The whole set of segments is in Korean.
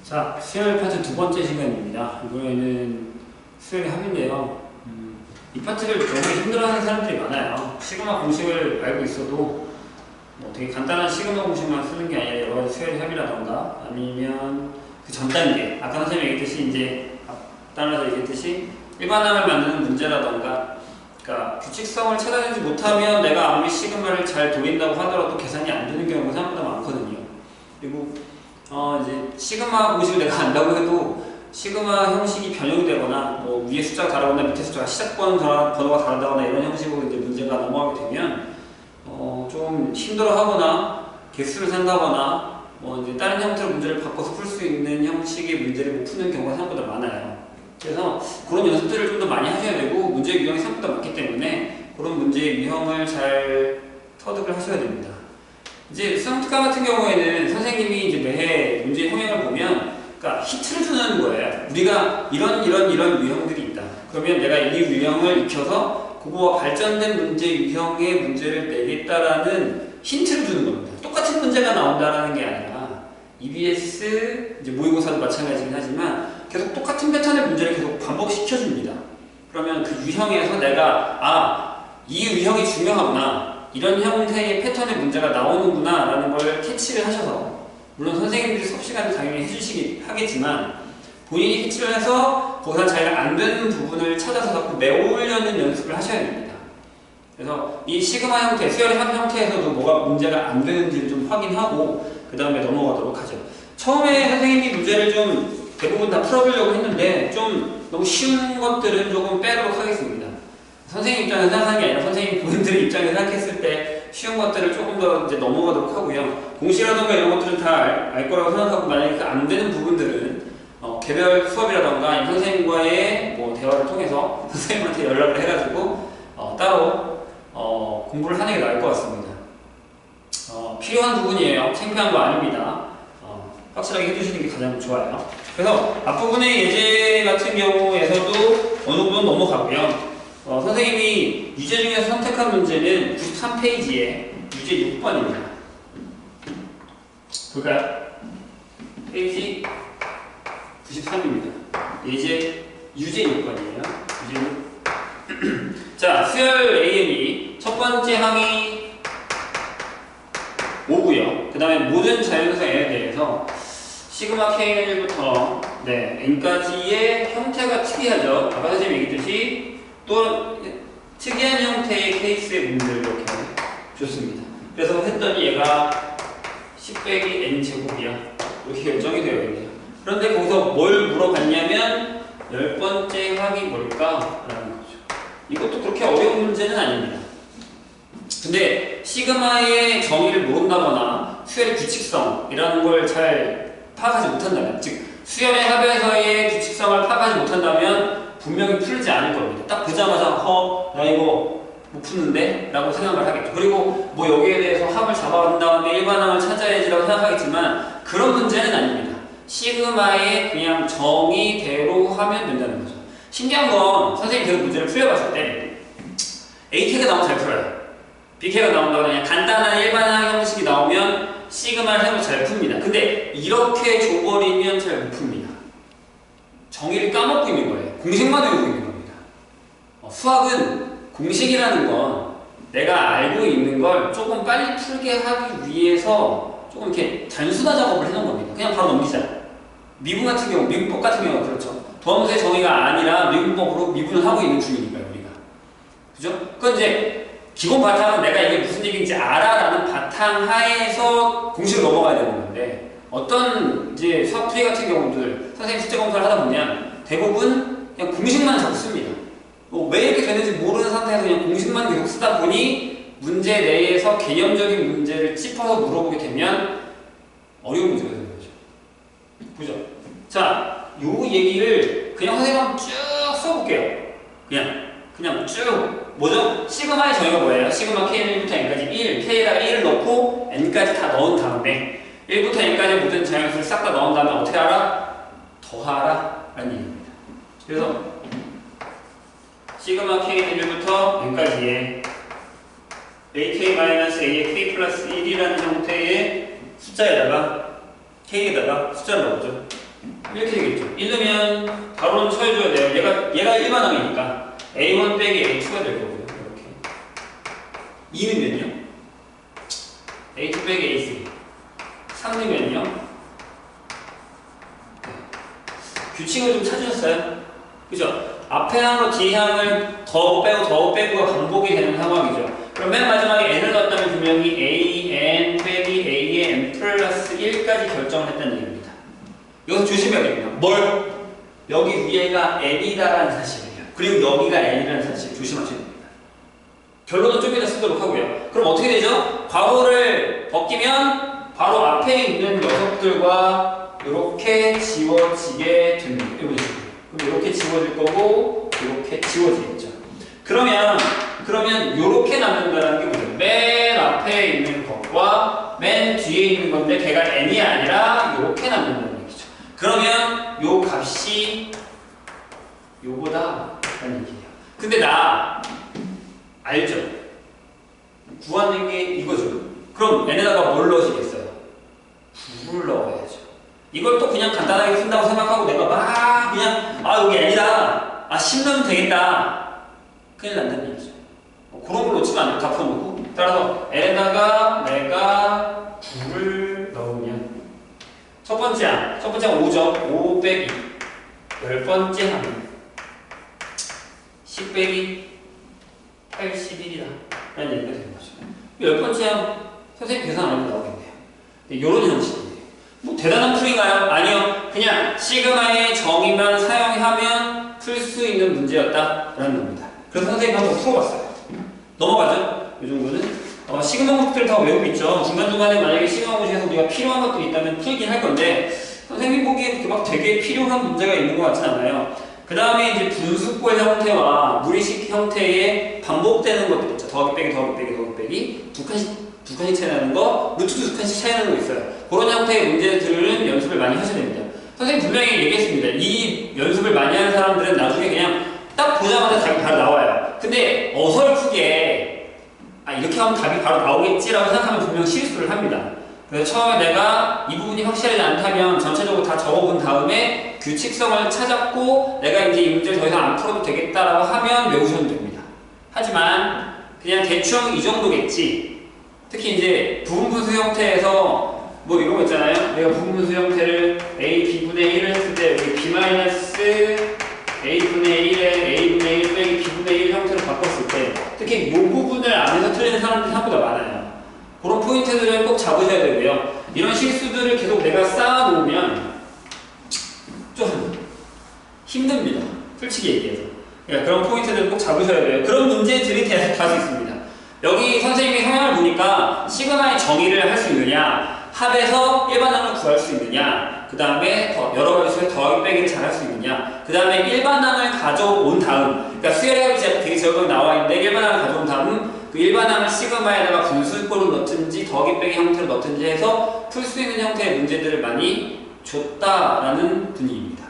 자, 수열 파트 두 번째 시간입니다. 이번에는 수열의 합인데요. 이 파트를 너무 힘들어하는 사람들이 많아요. 시그마 공식을 알고 있어도 뭐 되게 간단한 시그마 공식만 쓰는 게 아니라 여러 가지 수열의 합이라던가 아니면 그 전 단계, 아까 선생님이 얘기했듯이 이제 따라서 얘기했듯이 일반항을 만드는 문제라던가, 그러니까 규칙성을 찾아내지 못하면 내가 아무리 시그마를 잘 돌린다고 하더라도 계산이 안 되는 경우가 생각보다 많거든요. 그리고 이제 시그마 공식을 내가 안다고 해도 시그마 형식이 변형이 되거나 뭐 위에 숫자가 다르거나 밑에 숫자가 번호가 다르다거나 이런 형식으로 이제 문제가 넘어가게 되면 좀 힘들어하거나 개수를 센다거나 뭐 이제 다른 형태로 문제를 바꿔서 풀 수 있는 형식의 문제를 못 푸는 경우가 생각보다 많아요. 그래서 그런 연습들을 좀 더 많이 하셔야 되고 문제 유형이 생각보다 많기 때문에 그런 문제 유형을 잘 터득을 하셔야 됩니다. 이제 수학특강 같은 경우에는 선생님이 이제 매해 문제 형형을 보면, 그러니까 힌트를 주는 거예요. 우리가 이런 유형들이 있다. 그러면 내가 이 유형을 익혀서 그거와 발전된 문제 유형의 문제를 내겠다라는 힌트를 주는 겁니다. 똑같은 문제가 나온다라는 게 아니라 EBS 이제 모의고사도 마찬가지긴 하지만 계속 똑같은 패턴의 문제를 계속 반복시켜 줍니다. 그러면 그 유형에서 내가 이 유형이 중요하구나, 이런 형태의 패턴의 문제가 나오는구나 라는 걸 캐치를 하셔서, 물론 선생님들이 수업 시간에 당연히 해주시긴 하겠지만 본인이 캐치를 해서 거기서 잘 안 되는 부분을 찾아서 자꾸 메우려는 연습을 하셔야 됩니다. 그래서 이 시그마 형태, 수열의 합 형태에서도 뭐가 문제가 안 되는지를 좀 확인하고 그 다음에 넘어가도록 하죠. 처음에 선생님이 문제를 좀 대부분 다 풀어보려고 했는데 좀 너무 쉬운 것들은 조금 빼도록 하겠습니다. 선생님 입장에서 생각하는 게 아니라 선생님 본인들의 입장에서 생각했을 때 쉬운 것들을 조금 더 이제 넘어가도록 하고요. 공식이라던가 이런 것들은 다 알 거라고 생각하고, 만약에 안 되는 부분들은 개별 수업이라던가 선생님과의 뭐 대화를 통해서 선생님한테 연락을 해가지고 따로 공부를 하는 게 나을 것 같습니다. 필요한 부분이에요. 창피한 거 아닙니다. 확실하게 해주시는 게 가장 좋아요. 그래서 앞부분의 예제 같은 경우에서도 어느 부분 넘어가고요. 선생님이 유제 중에서 선택한 문제는 93페이지에 유제 6번입니다. 볼까요? 페이지 93입니다. 유제 6번이에요. 유제 6. 자, 수열 AN이 첫 번째 항이 5고요. 그 다음에 모든 자연수성 N에 대해서 시그마 K1부터 N까지의 형태가 특이하죠. 아까 선생님이 얘기했듯이 또 특이한 형태의 케이스의 문제를 이렇게 줬습니다. 그래서 했더니 얘가 10 빼기 N제곱이야. 이렇게 결정이 되어 있네요. 그런데 거기서 뭘 물어봤냐면 10번째 항이 뭘까? 라는 거죠. 이것도 그렇게 어려운 문제는 아닙니다. 근데 시그마의 정의를 모른다거나 수열의 규칙성이라는 걸 잘 파악하지 못한다면, 즉 수열의 합에서의 규칙성을 파악하지 못한다면 분명히 풀지 않을 겁니다. 딱 보자마자 나 이거 못 푸는데? 라고 생각을 하겠죠. 그리고 뭐 여기에 대해서 합을 잡아간 다음에 일반항을 찾아야지 라고 생각하겠지만 그런 문제는 아닙니다. 시그마의 그냥 정의대로 하면 된다는 거죠. 신기한 건 선생님이 그 문제를 풀려봤을 때 A캐가 나오면 잘 풀어요. B캐가 나온다거나 그냥 간단한 일반항 형식이 나오면 시그마를 해도 잘 풉니다. 근데 이렇게 줘버리면 잘 못 풉니다. 정의를 까먹고 있는 거예요. 공식만 외우고 있는 겁니다. 수학은 공식이라는 건 내가 알고 있는 걸 조금 빨리 풀게 하기 위해서 조금 이렇게 단순화 작업을 해놓은 겁니다. 그냥 바로 넘기자. 미분 같은 경우, 미분법 같은 경우가 그렇죠. 도함수의 정의가 아니라 미분법으로 미분을 하고 있는 중이니까요, 우리가. 그죠? 그건 이제 기본 바탕은 내가 이게 무슨 얘기인지 알아라는 바탕 하에서 공식을 넘어가야 되는 건데, 어떤 이제 수학 풀이 같은 경우들 선생님 숙제 검사를 하다 보면 대부분 그냥 공식만 자꾸 씁니다. 왜 이렇게 되는지 모르는 상태에서 그냥 공식만 계속 쓰다 보니 문제 내에서 개념적인 문제를 짚어서 물어보게 되면 어려운 문제가 되는 거죠. 보죠. 자, 요 얘기를 그냥 선생님 쭉 써볼게요. 그냥 쭉. 뭐죠? 시그마의 정의가 뭐예요? 시그마 K1부터 N까지 1, K에다가 1을 넣고 N까지 다 넣은 다음에 1부터 N까지 모든 자연수를 싹 다 넣은 다음에 어떻게 알아? 더하라 라는 얘기입니다. 그래서 시그마 K1부터 N까지의 AK-A의 K 플러스 1이라는 형태의 숫자에다가 K에다가 숫자를 넣었죠. 이렇게 되겠죠. 1넣으면 바로는 쳐줘야 돼요. 얘가 일반항이니까 A1 빼기 A2가 될 거고요. 이렇게. 2넣으면요? A2 빼기 A3. 3넣으면요? 규칙을 좀 찾으셨어요? 그죠? 앞에 항과 뒤에 항을 더 빼고가 반복이 되는 상황이죠. 그럼 맨 마지막에 n을 넣었다면 분명히 a, n 빼기 a의 n 플러스 1까지 결정을 했다는 얘기입니다. 여기서 조심해야겠네요. 뭘? 여기 위에가 n이다라는 사실이에요. 그리고 여기가 n이라는 사실 조심하셔야 됩니다. 결론은 좀 이따 쓰도록 하고요. 그럼 어떻게 되죠? 괄호를 벗기면 바로 앞에 있는 녀석들과 이렇게 지워지게 됩니다. 이런 식으로. 그럼 이렇게 지워질 거고 이렇게 지워지겠죠. 그러면 이렇게 남는다는 게 뭐죠? 맨 앞에 있는 것과 맨 뒤에 있는 건데 걔가 n이 아니라 이렇게 남는다는 얘기죠. 그러면 요 값이 요보다 라는 얘기예요. 근데 나 알죠? 구하는 게 이거죠. 그럼 n에다가 뭘 넣으시겠어요? 9를 넣어야죠. 이걸 또 그냥 간단하게 쓴다고 생각하고 내가 막 그냥 여기 n이다. 10 넣으면 되겠다. 큰일 난다는 얘기죠. 그런 걸 놓치면 안 돼요. 다 풀어놓고. 따라서 n에다가 내가 9를 넣으면 첫 번째 항 5죠. 5 빼기 10번째 항 10 빼기 81이다. 라는 얘기가 되는 거죠. 10번째 항 선생님 계산 안 하면 나오겠네요. 이런 형식이에요. 뭐 대단한 풀인가요? 아니요. 그냥 시그마의 정의만 사용하면 풀 수 있는 문제였다라는 겁니다. 그래서 선생님이 한번 풀어봤어요. 넘어가죠? 이 정도는. 시그마 공식들을 다 외우고 있죠. 중간중간에 만약에 시그마 공식에서 우리가 필요한 것들이 있다면 풀긴 할 건데 선생님 보기에 그렇게 막 되게 필요한 문제가 있는 것 같진 않아요. 그 다음에 이제 분수꼴 형태와 무리식 형태의 반복되는 것들 있죠. 더하기 빼기 더하기 빼기 더하기 빼기 두 칸씩 차이 나는 거, 루트도 두 칸씩 차이 나는 거 있어요. 그런 형태의 문제들은 연습을 많이 하셔야 됩니다. 선생님 분명히 얘기했습니다. 이 연습을 많이 하는 사람들은 나중에 그냥 딱 보자마자 답이 바로 나와요. 근데 어설프게 이렇게 하면 답이 바로 나오겠지라고 생각하면 분명 실수를 합니다. 그래서 처음에 내가 이 부분이 확실하지 않다면 전체적으로 다 적어본 다음에 규칙성을 찾았고 내가 이제 이 문제를 더 이상 안 풀어도 되겠다라고 하면 외우셔도 됩니다. 하지만 그냥 대충 이 정도겠지. 특히 이제 부분분수 형태에서 뭐 이런 거 있잖아요. 내가 부분분수 형태를 a b분의 1을 했을 때 여기 b 마이너스 a분의 1에 a분의 1 빼기 b분의 1 형태로 바꿨을 때 특히 이 부분을 안에서 틀리는 사람들이 생각보다 많아요. 그런 포인트들을 꼭 잡으셔야 되고요. 이런 실수들을 계속 내가 쌓아놓으면 좀 힘듭니다. 솔직히 얘기해서. 그러니까 그런 포인트들을 꼭 잡으셔야 돼요. 그런 문제들이 계속 다 있습니다. 여기 선생님이 성향을 보니까 시그마의 정의를 할 수 있느냐, 합에서 일반항을 구할 수 있느냐, 그 다음에 여러 가지 수에 더하기 빼기를 잘 할 수 있느냐, 그 다음에 일반항을 가져온 다음, 그러니까 수열합이 되게 적용 나와 있는데 일반항을 가져온 다음 그 일반항을 시그마에다가 분수꼴로 넣든지 더하기 빼기 형태로 넣든지 해서 풀 수 있는 형태의 문제들을 많이 줬다라는 분위기입니다.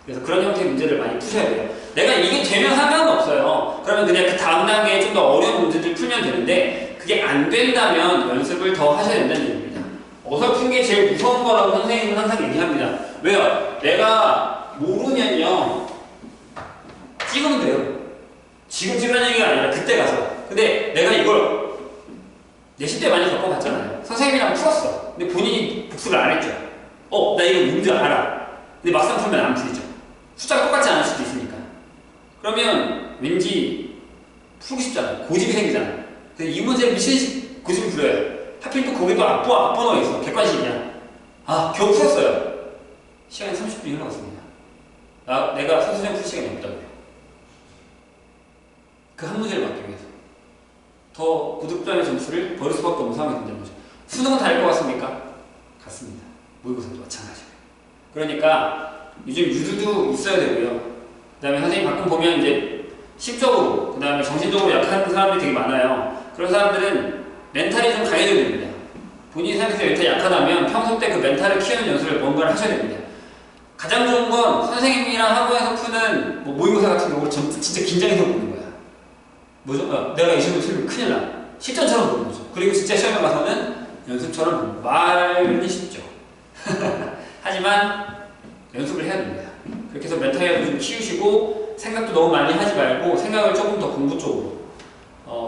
그래서 그런 형태의 문제를 많이 푸셔야 돼요. 내가 이게 되면 상관없어요. 그러면 그냥 그 다음 단계에 좀 더 어려운 문제들 풀면 되는데 그게 안 된다면 연습을 더 하셔야 된다는 얘기입니다. 어설픈 게 제일 무서운 거라고 선생님은 항상 얘기합니다. 왜요? 내가 모르면요 찍으면 돼요. 지금 찍으라는 얘기가 아니라 그때 가서. 근데 내가 이걸 내신 때 많이 겪어봤잖아요. 선생님이랑 풀었어. 근데 본인이 복습을 안 했죠. 나 이거 뭔지 알아. 근데 막상 풀면 안 풀리죠. 숫자가 똑같지 않을 수도 있으니까. 그러면 왠지 풀고 싶잖아요. 고집이 생기잖아요. 근데 이 문제를 미친 고집이 부려요. 하필 또 거기도 앞번호가 있어. 객관식이야. 겨우 풀었어요. 시간이 30분이 흘러갔습니다. 내가 선수장 풀 시간이 없다고요. 그 한 문제를 맞기 위해서. 더 고득점의 점수를 벌일 수밖에 없는 상황이 된다는 거죠. 수능은 다를 것 같습니까? 같습니다. 모의고사도 마찬가지고요. 그러니까 요즘 유두도 있어야 되고요. 그 다음에 선생님 가끔 보면 이제 심적으로, 그 다음에 정신적으로 약한 사람들이 되게 많아요. 그런 사람들은 멘탈이 좀 강해져야 됩니다. 본인이 생각해서 멘탈이 약하다면 평소 때 그 멘탈을 키우는 연습을 뭔가를 하셔야 됩니다. 가장 좋은 건 선생님이랑 학원에서 푸는 모의고사 같은 경우를 진짜 긴장해서 보는 거야. 뭐죠? 내가 이 시험을 틀리면 큰일 나. 실전처럼 보는 거죠. 그리고 진짜 시험에 가서는 연습처럼 보는 거. 말은 쉽죠. 하지만 연습을 해야 됩니다. 그렇게 해서 멘탈을 좀 키우시고 생각도 너무 많이 하지 말고 생각을 조금 더 공부 쪽으로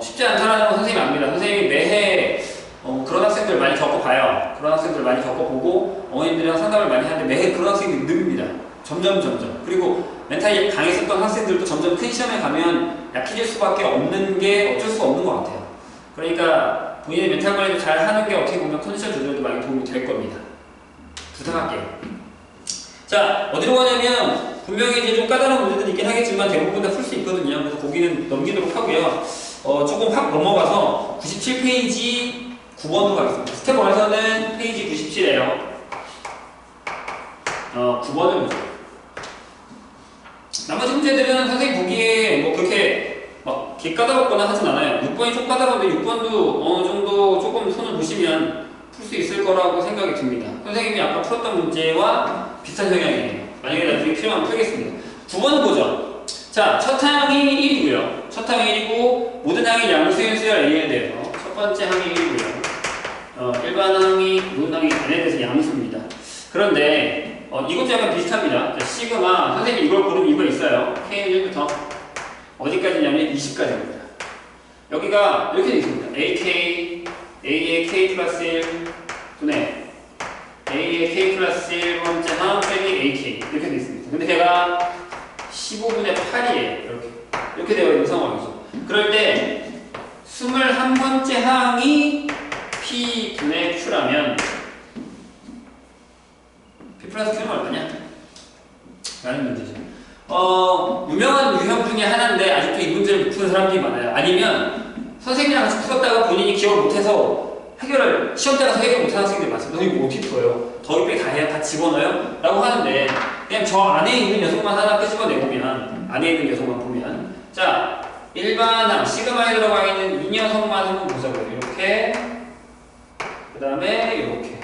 쉽지 않다는 건 선생님이 압니다. 선생님이 매해 그런 학생들 많이 겪어봐요. 그런 학생들 많이 겪어보고 어머님들이랑 상담을 많이 하는데 매해 그런 학생들이 늡니다. 점점. 그리고 멘탈이 강했었던 학생들도 점점 큰 시험에 가면 약해질 수밖에 없는 게 어쩔 수가 없는 것 같아요. 그러니까 본인의 멘탈 관리를 잘 하는 게 어떻게 보면 컨디션 조절도 많이 도움이 될 겁니다. 부탁할게요. 자, 어디로 가냐면 분명히 이제 좀 까다로운 문제들이 있긴 하겠지만 대부분 다 풀 수 있거든요. 그래서 거기는 넘기도록 하고요. 조금 확 넘어가서 97페이지 9번으로 가겠습니다. 스텝 1에서는 페이지 97이에요. 9번을 보죠. 나머지 문제들은 선생님 보기에 뭐 그렇게 막 까다롭거나 하진 않아요. 6번이 좀 까다로운데 6번도 어느 정도 조금 손을 보시면 풀 수 있을 거라고 생각이 듭니다. 선생님이 아까 풀었던 문제와 비슷한 성향이에요. 만약에 나중에 필요하면 풀겠습니다. 9번 보죠. 자, 첫 항이 1이고요. 첫 항이 1이고 모든 항이 양수인 수열 A에 대해서 첫 번째 항이 1이고요. 일반 항이 모든 항이 N에 대해서 양수입니다. 그런데 이것도 약간 비슷합니다. 자, 시그마 선생님이 이걸 고른 이유가 있어요. K는 1부터 어디까지냐면 20까지입니다. 여기가 이렇게 되어 있습니다. AK A의 K 플러스 1 분의 A의 K 플러스 1번째 항 빼기 AK 이렇게 되어 있습니다. 근데 걔가 15분의 8이에요. 이렇게 되어 있는 상황이죠. 그럴 때 21번째 항이 P분의 Q라면 P 플러스 Q는 얼마냐? 라는 문제죠. 유명한 유형 중에 하나인데 아직도 이 문제를 못 푸는 사람들이 많아요. 아니면 선생님이랑 같이 풀었다가 본인이 기억을 못해서 시험 때 가서 해결 못하는 학생들이 많습니다. 선생님 어떻게 풀어요? 더하기 빼기 다 해야 다 집어넣어요? 라고 하는데 그냥 저 안에 있는 녀석만 하나 끄집어내보면 안에 있는 녀석만 보면 자, 일반항 시그마에 들어가 있는 이 녀석만 한번 보자고요. 이렇게 그 다음에 이렇게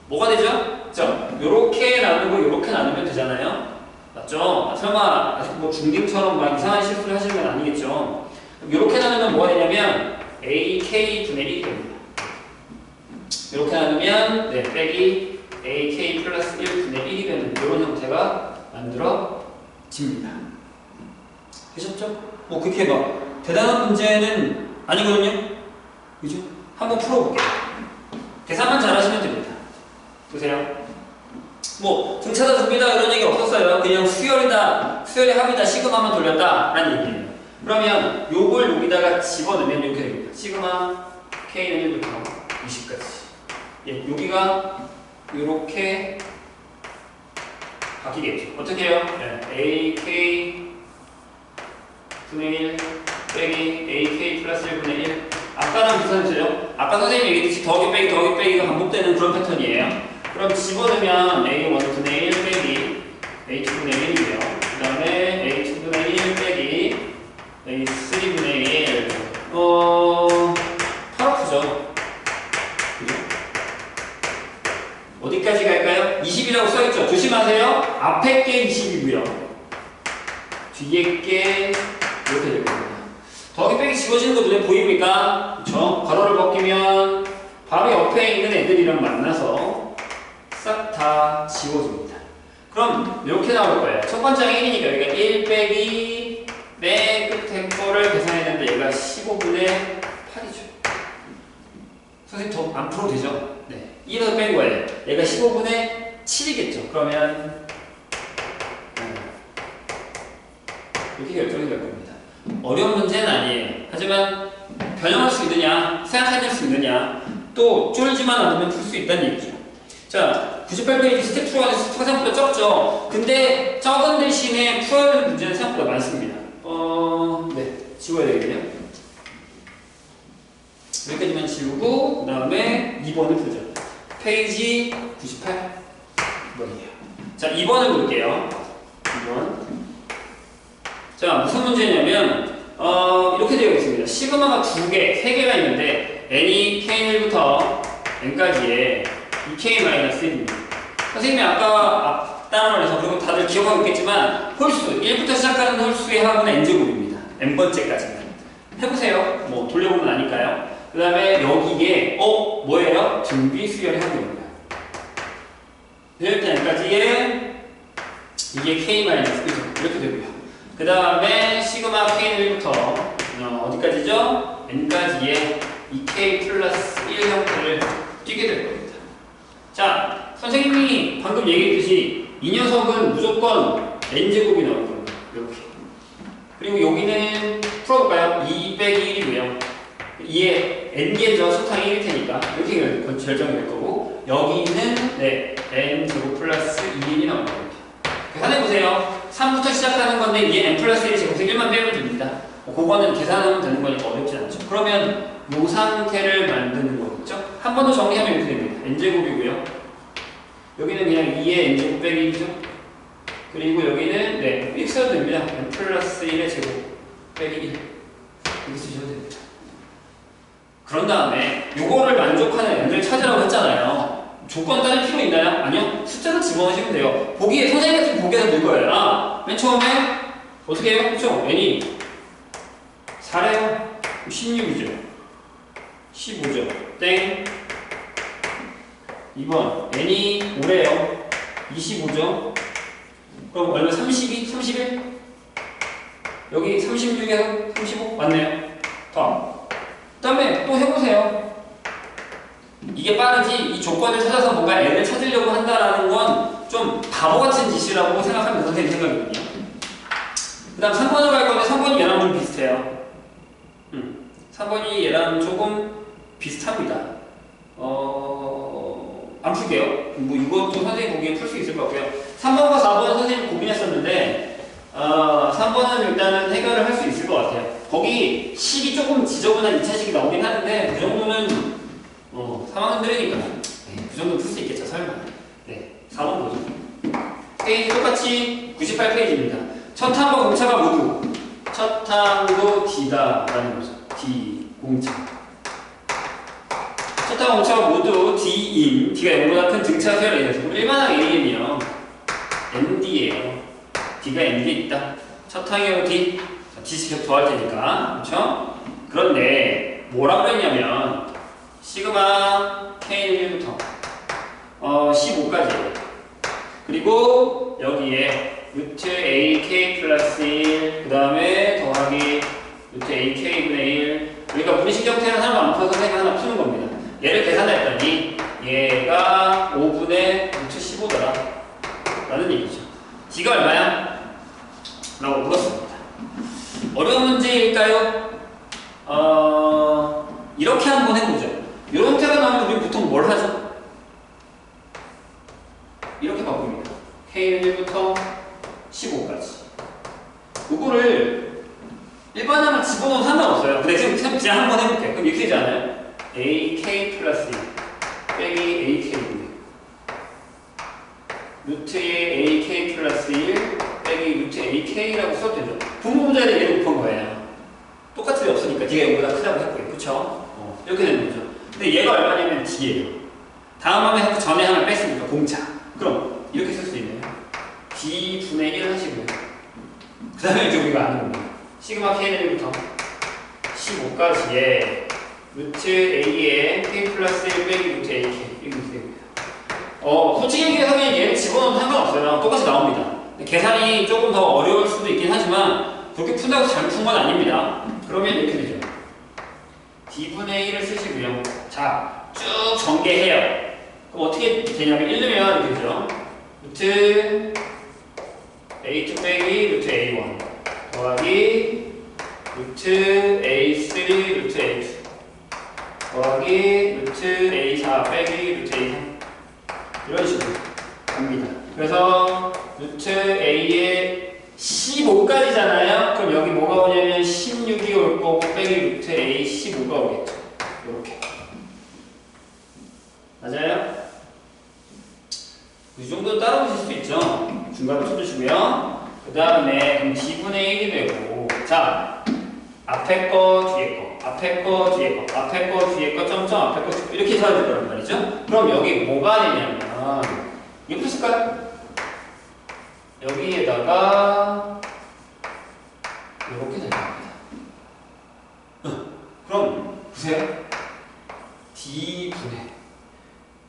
뭐가 되죠? 자, 요렇게 나누고 요렇게 나누면 되잖아요. 맞죠? 설마 아직 뭐 중딩처럼 막 이상한 실수를 하시는 건 아니겠죠? 요렇게 나누면 뭐가 되냐면 AK 분의 1이 됩니다. 요렇게 나누면 네, 빼기 AK 플러스 1 분의 1이 되는 이런 형태가 만들어집니다. 되셨죠? 뭐 그렇게 막 대단한 문제는 아니거든요. 그죠? 한번 풀어볼게요. 계산만 잘하시면 됩니다. 보세요. 뭐 등차다 듭니다 이런 얘기 없었어요. 그냥 수열의 합이다 시그마만 돌렸다 라는 얘기예요. 그러면 요걸 여기다가 집어넣으면 이렇게 됩니다. 시그마 K는 1부터 20까지. 예, 여기가 이렇게 바뀌겠죠. 어떻게 해요? 네, AK 분의 1 빼기 AK 플러스 1 분의 1. 아까랑 비슷한 문제죠. 아까 선생님이 얘기했듯이 더하기 빼기가 반복되는 그런 패턴이에요. 그럼 집어넣으면 A1 분의 1 빼기 A2 분의 1이고요. 그 다음에 A2 분의 1 빼기 A3 분의 1. 팔 아프죠? 그죠? 어디까지 갈까요? 20이라고 써있죠? 조심하세요. 앞에 게 20이고요. 뒤에 게 이렇게 될 겁니다. 더하기 빼기 지워지는 거 눈에 보입니까? 그쵸? 가로를 벗기면 바로 옆에 있는 애들이랑 만나서 싹 다 지워집니다. 그럼 이렇게 나올 거예요. 첫 번째 항이 1이니까 여기가 1 빼기 맨 끝에 거를 계산했는데 얘가 15분의 8이죠. 선생님 더 안 풀어도 되죠? 네. 1에서 뺀 거예요. 얘가 15분의 7이겠죠. 그러면 이렇게 결정이 될 겁니다. 어려운 문제는 아니에요. 하지만 변형할 수 있느냐, 생각해낼 수 있느냐, 또 쫄지만 않으면 풀 수 있다는 얘기죠. 자, 98페이지 스텝 2가 생각보다 적죠? 근데 적은 대신에 풀어야 되는 문제는 생각보다 많습니다. 네, 지워야 되겠네요. 여기까지만 지우고, 그 다음에 2번을 풀죠. 페이지 98번이에요. 자, 2번을 볼게요. 2번. 자, 무슨 문제냐면, 이렇게 되어 있습니다. 시그마가 3개가 있는데, n이 k1부터 n까지의 2k-1입니다. 선생님이 아까 앞단어를 해서, 그리고 다들 기억하고 있겠지만, 홀수, 1부터 시작하는 홀수의 합은 n제곱입니다. n번째까지는. 해보세요. 뭐, 돌려보면 아니까요. 그 다음에 여기에, 뭐예요? 등비 수열의 합입니다. 이게 K 마이너스 1점 이렇게 되고요. 그 다음에 시그마 K는 1부터 어디까지죠? N까지의 2K 플러스 1 형태를 띄게 될 겁니다. 자, 선생님이 방금 얘기했듯이 이 녀석은 무조건 N제곱이 나올 겁니다. 이렇게. 그리고 여기는 풀어볼까요? 2 빼기 1이고요. 2에 N개죠. 수탕이 1일 테니까. 이렇게 결정이 될 거고, 여기는 네, N제곱 플러스 2N이 나올 겁니다. 계산해보세요. 3부터 시작하는 건데, 이게 N 플러스 1 제곱색 1만 빼면 됩니다. 그거는 계산하면 되는 거니까 어렵지 않죠. 그러면 이 상태를 만드는 거겠죠? 한 번 더 정리하면 이렇게 됩니다. N제곱이고요. 여기는 그냥 2의 N제곱 빼기 1이죠. 그리고 여기는 네, X 써도 됩니다. N 플러스 1의 제곱 빼기 1 이렇게 쓰셔도 됩니다. 그런 다음에 요거를 만족하는 N을 찾으라고 했잖아요. 조건 따질 필요 있나요? 아니요. 숫자를 집어넣으시면 돼요. 보기에 선생님 같은 보기에서 늘 거예요. 아, 맨 처음에 어떻게 해요? 그쵸? N이 4래요. 16이죠. 15죠. 땡. 2번 N이 5래요. 25죠. 그럼 얼마? 32? 31? 여기 36에서 35? 맞네요. 더. 그 다음에 또 해보세요. 이게 빠르지 이 조건을 찾아서 뭔가 N을 찾으려고 한다는 건 좀 바보같은 짓이라고 생각하면 선생님 생각이거든요. 그 다음 3번으로 갈 건데 3번이 얘랑 좀 비슷해요. 3번이 얘랑 조금 비슷합니다. 안 풀게요. 뭐 이것도 선생님 보기에 풀 수 있을 것 같고요. 3번과 4번은 선생님 고민했었는데 3번은 일단은 해결을 할 수 있을 것 같아요. 거기 식이 조금 지저분한 2차식이 나오긴 하는데 그 정도는 3학년들이니까 네, 그 정도는 풀 수 있겠죠. 설마. 네, 4번 보죠. 페이지 똑같이 98페이지입니다. 첫 항과 공차가 모두 첫 항도 D다 라는 거죠. D 공차. 첫 항과 공차가 모두 D인 D가 0보다 큰 등차 수열에 의해서 일반항 A이면 ND예요. D가 N개 있다. 첫 항이하고 D D씩 더할 테니까 그렇죠? 그런데 뭐라고 했냐면 시그마 K는 1부터 15까지 그리고 여기에 루트 AK 플러스 1 그 다음에 더하기 루트 AK분의 1 그러니까 분식 형태는 하나도 안 풀어서 선생님이 하나 푸는 겁니다. 얘를 계산했더니 얘가 5분의 루트 15더라 라는 얘기죠. D가 얼마야? 라고 물었습니다. 어려운 문제일까요? 이렇게 한번 해보죠. 이런 형태가 나오면 우리 보통 뭘 하죠? 이렇게 바꿉니다. K는 1부터 15까지. 이거를 일반항을 집어넣어도 상관없어요. 근데 지금 그냥 한번 해볼게요. 그럼 이렇게 되지 않아요? AK 플러스 1 빼기 AK분의 루트의 AK 플러스 1 빼기 루트 AK라고 써도 되죠. 분모분자에 얘를 곱한 거예요. 똑같은 게 없으니까 D가 0보다 크다고 했고요. 그쵸? 이렇게 되는 거죠. 근데 얘가 얼마냐면 D예요. 다음 항에 전에 항을 뺐으니까 공차. 그럼 이렇게 쓸 수 있네요. D분의 1 하시고요. 그 다음에 이제 우리가 아는 겁니다. 시그마 K는 1부터 15까지의 루트 A의 K 플러스 1 빼기 루트 AK 이렇게 됩니다. 솔직히 얘기해서 얘를 집어넣으면 상관없어요. 똑같이 나옵니다. 계산이 조금 더 어려울 수도 있긴 하지만 그렇게 푼다고 잘 푼 건 아닙니다. 그러면 이렇게 되죠. D분의 1을 쓰시고요. 자, 쭉 전개해요. 그럼 어떻게 되냐면 1 넣으면 이렇게 되죠. 루트 A2 빼기 루트 A1 더하기 루트 A3 루트 A2 더하기 루트 A4 빼기 루트 A3 이런 식으로 갑니다. 그래서 루트 A의 15까지잖아요. 그럼 여기 뭐가 오냐면 16이 올 거고 빼기 루트 A 15가 오겠죠. 이렇게 맞아요? 이 정도 따라오실 수도 있죠. 중간에 쳐주시고요. 그 다음에 그럼 D분의 1이 되고 자 앞에 거 뒤에 거 앞에 거 뒤에 거 앞에 거 뒤에 거 점점 앞에 거 뒤에 거 이렇게 써야 될 거란 말이죠. 그럼 여기 뭐가 되냐면 이거 푸실까요? 여기에다가 이렇게 될 겁니다. 그럼 보세요. D분의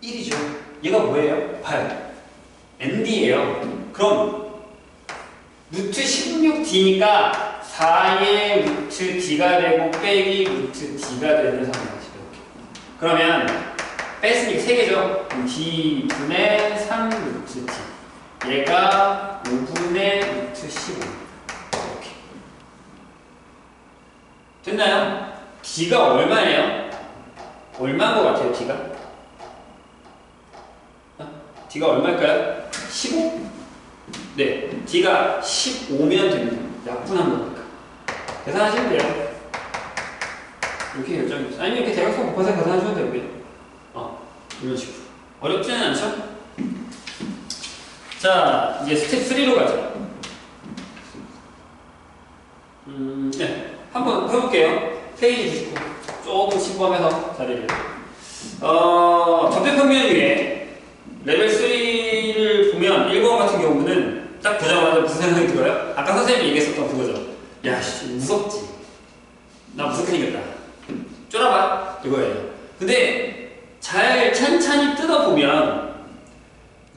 1이죠. 얘가 뭐예요? 봐요. nd예요. 그럼 루트 16d니까 4의 루트 d가 되고 빼기 루트 d가 되는 상황이죠. 그러면 뺐으니까 3개죠. d분의 3 루트 d. 얘가 5분의 루트 15. 이렇게. 됐나요? d가 얼마예요? 얼마인 것 같아요, d가? d가 얼마일까요? 15? 네, d가 15면 됩니다. 약분한 거니까. 계산하시면 돼요. 이렇게 결정입니다. 아니면 이렇게 대각선 곱해서 계산하셔도 되고요. 이런 식으로. 어렵지는 않죠? 자, 이제 스텝 3로 가죠. 네, 한번 해볼게요. 페이지 99. 조금 침범해서 자리를. 접대평면 위에 레벨 3를 보면 1번 같은 경우는 딱 보자마자 무슨 생각이 들어요? 아까 선생님이 얘기했었던 그거죠. 야, 씨, 무섭지? 나 무섭게 생겼다. 쫄아봐. 이거예요. 근데 잘 찬찬히 뜯어보면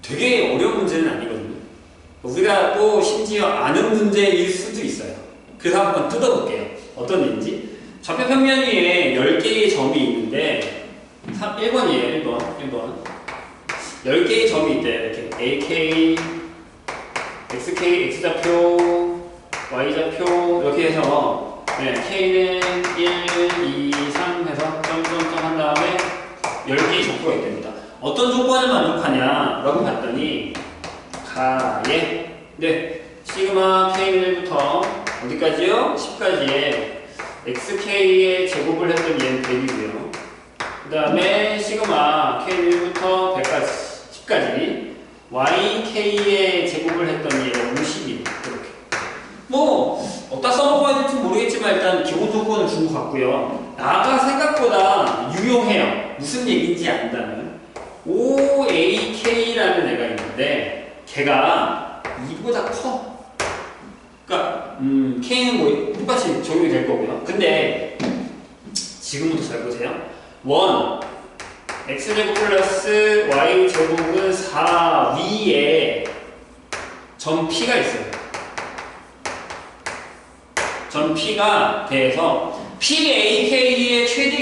되게 어려운 문제는 아니거든요. 우리가 또 심지어 아는 문제일 수도 있어요. 그래서 한번 뜯어볼게요. 어떤 일인지. 좌표평면 위에 10개의 점이 있는데 1번이에요. 1번. 10개의 점이 있대요. 이렇게 AK, XK, X좌표, Y좌표 이렇게 해서 K는 1, 2, 3 해서 점점점 한 다음에 10개의 좌표가 있답니다. 어떤 조건을 만족하냐라고 봤더니 가에 시그마 K는 1부터 어디까지요? 10까지에 XK의 제곱을 했던 얘는 100이고요. 그 다음에 시그마 K는 1부터 10까지 YK의 제곱을 했던 얘는 50이에요. 이렇게. 어디다 써먹어야 될지 모르겠지만 일단 기본 조건을 준 것 같고요. 나가 생각보다 유용해요. 무슨 얘기인지 안다면 OAK라는 애가 있는데 걔가 2보다 커. 그러니까 K는 뭐 똑같이 적용이 될 거고요. 근데 지금부터 잘 보세요. 1 X제곱 플러스 Y제곱은 4 위에 점 P가 있어요. 점 P가 돼서 PAK의 최대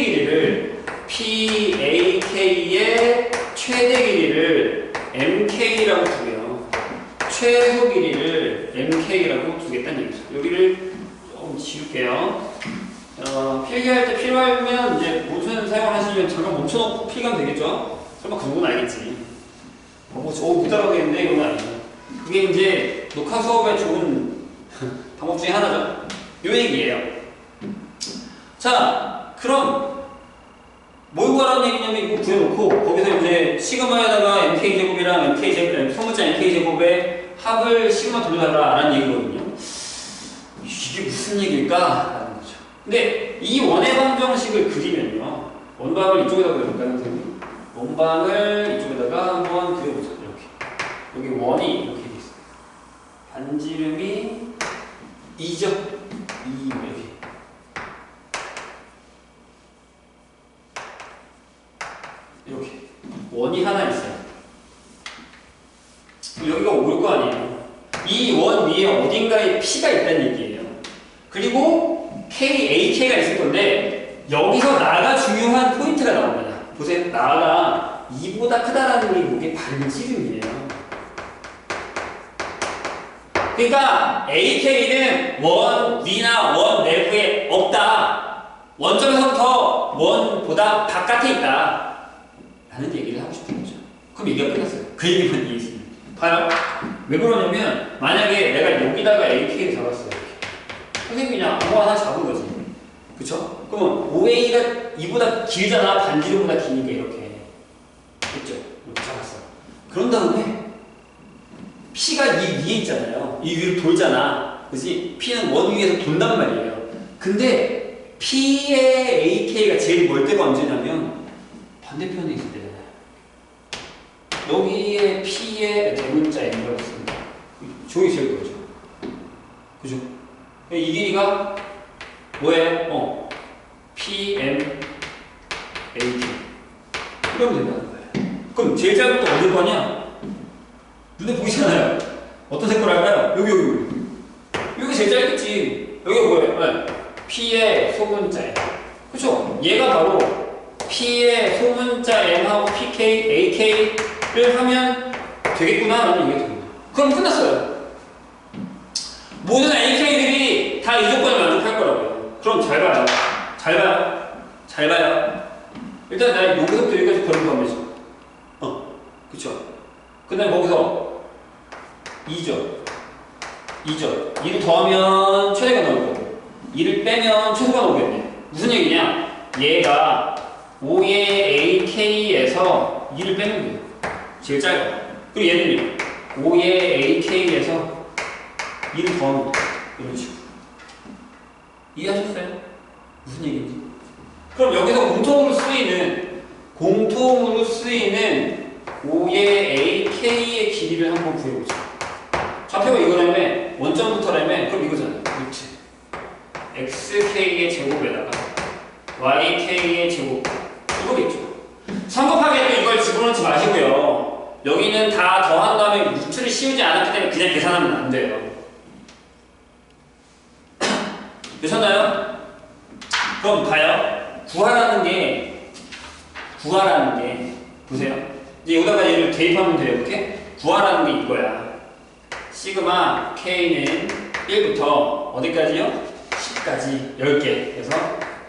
길이를 MK라고 두고요. 최소 길이를 MK라고 두겠다는 얘기죠. 여기를 조금 지울게요. 필기할 때 필요하면 이제 모션 사용하시면 잠깐 멈춰놓고 필기하면 되겠죠? 설마 그 정도는 알겠지. 못 따라가겠는데 이건 아니죠. 그게 이제 녹화 수업에 좋은 방법 중에 하나죠. 요 얘기예요. 자, 그럼 뭘 구하라는 얘기냐면 이거 구해놓고 거기서 이제 시그마에다가 MK제곱이랑 MK제곱, 소문자 MK제곱의 합을 시그마 돌려달라라는 얘기거든요. 이게 무슨 얘기일까? 라는 거죠. 근데 이 원의 방정식을 그리면요. 원방을 이쪽에다 그려볼까요, 선생님? 원방을 이쪽에다가 한번 그려보자. 이렇게. 여기 원이 이렇게 돼 있어요. 반지름이 2죠? 2 이렇게. 이렇게. 원이 하나 있어요. 여기가 올 거 아니에요. 이 원 위에 어딘가에 P가 있다는 얘기예요. 그리고 AK가 있을 건데 여기서 나가 중요한 포인트가 나옵니다. 보세요. 나가 2보다 크다라는 게 이게 반지름이에요. 그러니까 AK는 원 위나 원 내부에 없다. 원점에서부터 원보다 바깥에 있다. 라는 얘기를 하고 싶은 거죠. 그럼 얘기가 끝났어요. 그 얘기만 이해했습니다. 봐요. 왜 그러냐면 만약에 내가 여기다가 AK를 잡았어요. 선생님이 그냥 아무 하나 잡은 거지. 그쵸? 그러면 OA가 이보다 길잖아. 반지름보다 기니까 이렇게. 그쵸? 이렇게 잡았어. 그런 다음에 P가 이 위에 있잖아요. 이 위로 돌잖아. 그치? P는 원 위에서 돈단 말이에요. 근데 P의 AK가 제일 멀 때가 언제냐면 반대편에 있을 때잖아요. 여기에 P의 대문자 M이라고 있습니다. 저기 제일 멀죠. 그죠? 이 길이가 뭐예요? PM, AT. 이러면 된다는 거예요. 그럼 제일 짧은 거 어디 거냐? 눈에 보이잖아요. 어떤 색깔 할까요? 여기. 여기 제일 짧겠지. 여기가 뭐예요? 네. P의 소문자. 그쵸? 얘가 바로 P의 소문자 M하고 PK, AK를 하면 되겠구나 라는 얘기가 됩니다. 그럼 끝났어요. 모든 AK들이 다 이 조건을 만족할 거라고요. 그럼 잘 봐요. 일단 나 여기서부터 여기까지 걸은 거면서 그쵸? 그 다음에 거기서 2절 2를 더하면 최대가 나올 거고 2를 빼면 최소가 나오겠네. 무슨 얘기냐? 얘가 5의 AK에서 2를 빼면 돼요. 제일 짧아. 그리고 얘는요 5의 AK에서 2를 더하면 돼요. 이런 식으로. 이해하셨어요? 무슨 얘기인지? 그럼 여기서 공통으로 쓰이는 5의 AK의 길이를 한번 구해보자. 좌표가 이거라면 원점부터라면 그럼 이거잖아요. 루트 XK의 제곱에다가 YK의 제곱 이거겠죠. 성급하게 또 이걸 집어넣지 마시고요. 여기는 다 더한 다음에 루트를 씌우지 않았기 때문에 그냥 계산하면 안 돼요. 되셨나요? 그럼 봐요. 구하라는 게 보세요. 이제 여기다가 얘를 대입하면 돼요. 이렇게 구하라는 게 이거야. 시그마 K는 1부터 어디까지요? 10까지 10개. 그래서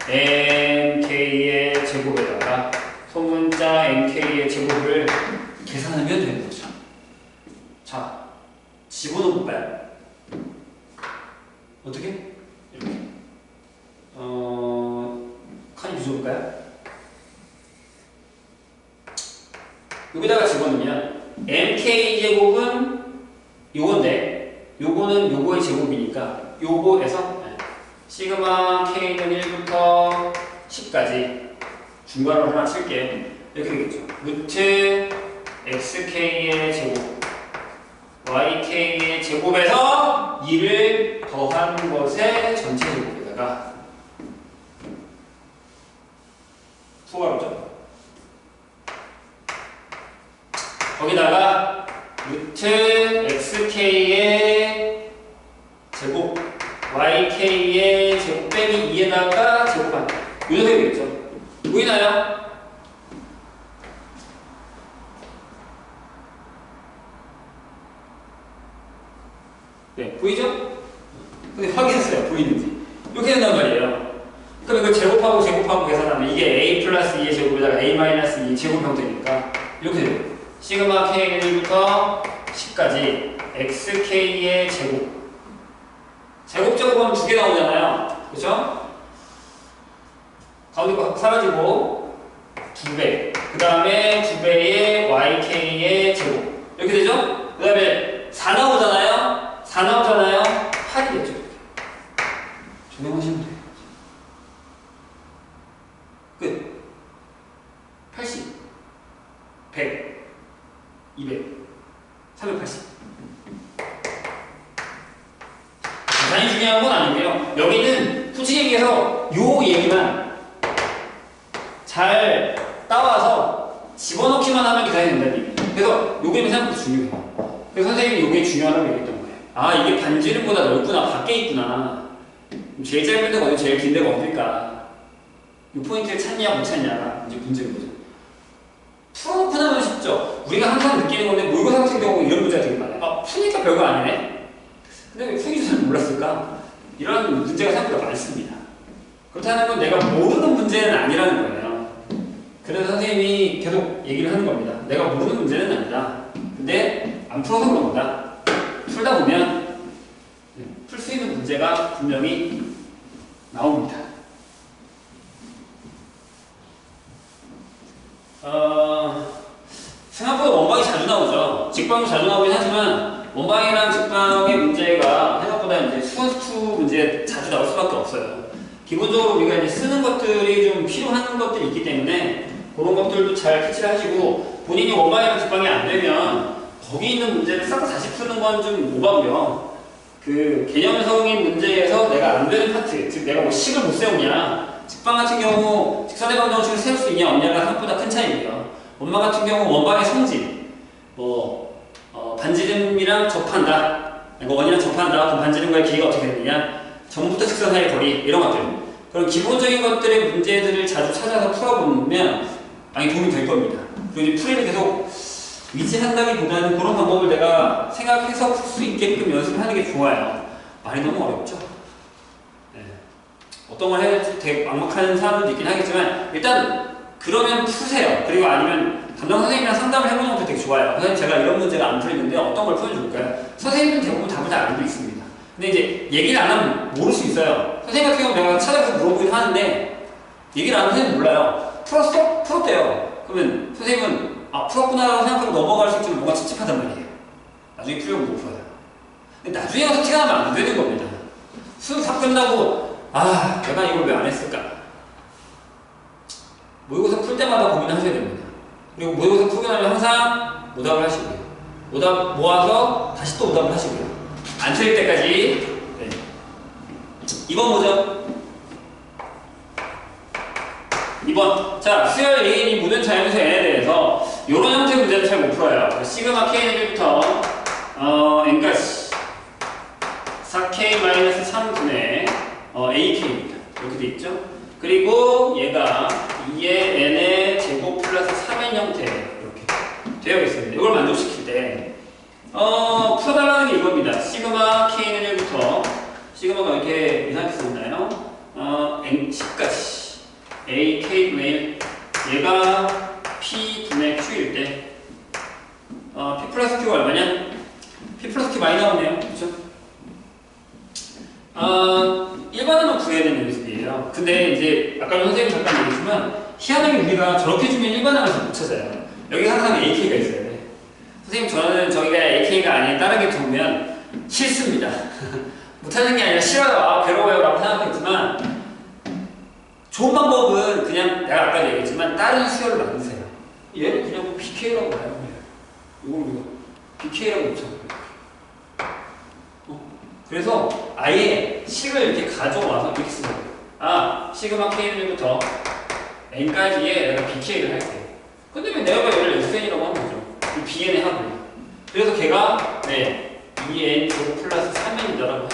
MK의 제곱에다가 소문자 MK의 제곱을 계산하면 되는 거죠. 자, 집어넣어볼까요? 어떻게? 이렇게. 칸이 부족할까요? 여기다가 집어넣으면 MK제곱은 요건데 요거는 요거의 제곱이니까 요거에서 시그마 K는 1부터 10까지 중괄호 하나 칠게요. 이렇게 되겠죠. 루트 XK의 제곱 YK의 제곱에서 2를 더한 것의 전체 제곱에다가 소괄호죠. 거기다가 루트 XK의 제곱 YK의 제곱 빼기 2에다가 제곱한 이 녀석이 되겠죠. 보이나요? 네, 보이죠? 근데 확인했어요. 보이는지. 이렇게 된단 말이에요. 그럼 이걸 제곱하고 계산하면 이게 A 플러스 2의 제곱에다가 A 마이너스 2 제곱 형태니까 이렇게 돼요. 시그마 K는 1부터 10까지 XK의 제곱. 제곱하면 2개 나오잖아요. 그쵸? 가운데 거 사라지고 2배. 그 다음에 2배의 YK의 제곱. 이렇게 되죠? 그 다음에 4 나오잖아요. 8이겠죠. 조명하시면 돼요. 끝. 80, 100, 200, 380. 가장 중요한 건 아닌데요. 여기는 솔직히 얘기해서 요 얘기만 잘 따와서 집어넣기만 하면 계산이 된다는 얘기예요. 그래서 요게 생각보다 중요해요. 그래서 선생님이 요게 중요하다고 얘기했던 거예요. 아, 이게 반지름보다 넓구나, 밖에 있구나. 제일 짧은 데가 어디, 제일 긴 데가 어딜까? 이 포인트를 찾냐, 못 찾냐가 이제 문제인 거죠. 풀어놓고 나면 쉽죠. 우리가 항상 느끼는 건데, 모의고사 같은 경우 이런 문제가 되게 많아요. 아, 푸니까 별거 아니네? 근데 왜 푸기 전에 몰랐을까? 이런 문제가 생각보다 많습니다. 그렇다는 건 내가 모르는 문제는 아니라는 거예요. 그래서 선생님이 계속 얘기를 하는 겁니다. 내가 모르는 문제는 아니다. 근데 안 풀어서 그런 거다. 풀다 보면 풀 수 있는 문제가 분명히 나옵니다. 생각보다 원방이 자주 나오죠. 직방도 자주 나오긴 하지만 원방이랑 직방의 문제가 생각보다 이제 수원수투 문제에 자주 나올 수밖에 없어요. 기본적으로 우리가 이제 쓰는 것들이 좀 필요한 것들이 있기 때문에 그런 것들도 잘 캐치를 하시고 본인이 원방이랑 직방이 안 되면 거기 있는 문제를 싹 다 다시 푸는 건 좀 오바고요. 그 개념 성인 문제에서 내가 안 되는 파트, 즉 내가 뭐 식을 못 세우냐, 직방 같은 경우 직사대방 정식을 세울 수 있냐 없냐가 생각보다 큰 차이고요. 원방 같은 경우 원방의 성질, 반지름이랑 접한다. 이거 원이랑 접한다. 그럼 반지름과의 길이가 어떻게 되느냐? 점부터 직선 사이의 거리 이런 것들. 그런 기본적인 것들의 문제들을 자주 찾아서 풀어보면 많이 도움이 될 겁니다. 그리고 이제 풀이를 계속 위지한다기보다는 그런 방법을 내가 생각해서 풀 수 있게끔 연습하는 게 좋아요. 말이 너무 어렵죠? 네. 어떤 걸 해야 될지 되게 막막한 사람들도 있긴 하겠지만 일단 그러면 푸세요. 그리고 아니면 담당 선생님이랑 상담을 해보는 것도 되게 좋아요. 선생님 제가 이런 문제가 안 풀리는데 어떤 걸 풀어줄까요? 선생님은 대부분 답을 다 알고 있습니다. 근데 이제 얘기를 안 하면 모를 수 있어요. 선생님 같은 경우는 내가 찾아가서 물어보긴 하는데 얘기를 안 하면 선생님 몰라요. 풀었어? 풀었대요. 그러면 선생님은 아 풀었구나라고 생각하고 넘어갈 수 있지만 뭔가 찝찝하단 말이에요. 나중에 풀려고 못 풀어요. 근데 나중에 가서 티가 나면 안 되는 겁니다. 수능 다 끝나고 아 내가 이걸 왜 안 했을까? 모의고사 풀 때마다 고민을 하셔야 됩니다. 그리고 모의고사 풀고 나면 항상 오답을 하시고요. 오답 모아서 다시 또 오답을 하시고요. 안 틀릴 때까지. 네. 2번 보죠. 2번. 자, 수열 An이 모든 자연수 N에 대해서 이런 형태의 문제를 잘 못 풀어요. 시그마 Kn부터 N까지 4K-3분의 AK입니다. 이렇게 돼 있죠. 그리고 얘가 2의 N의 제곱 플러스 3N 형태 이렇게 되어 있습니다. 이걸 만족시킬 때 풀어달라는 게 이겁니다. 시그마 Kn부터 시그마가 이렇게 이상하게 써있나요? N10까지 A, K분의 1 얘가 P분의 Q일 때 P 플러스 Q가 얼마냐? P 플러스 Q 많이 나오네요. 그쵸? 일반화만 구해야 되는 연습이에요. 근데 이제 아까 선생님 잠깐 얘기했지만 희한하게 우리가 저렇게 주면 일반화가 잘 못 찾아요. 여기 항상 AK가 있어야 돼. 선생님 저는 저기가 AK가 아닌 다른 게 들어오면 싫습니다. 못하는 게 아니라 싫어요. 괴로워요 라고 생각했지만 좋은 방법은 그냥 내가 아까 얘기했지만 다른 수열을 만드세요. 얘를 그냥 BK라고 봐요. 이걸 우리가 BK라고 붙여요. 그래서 아예 식을 이렇게 가져와서 이렇게 쓰는 거예요. 아, 시그마 K부터 N까지에 내가 BK를 할게. 근데 왜 내가 얘를 SN이라고 하는 거죠? BN에 하고요. 그래서 걔가 2N 제곱 플러스 3N이다라고 해요.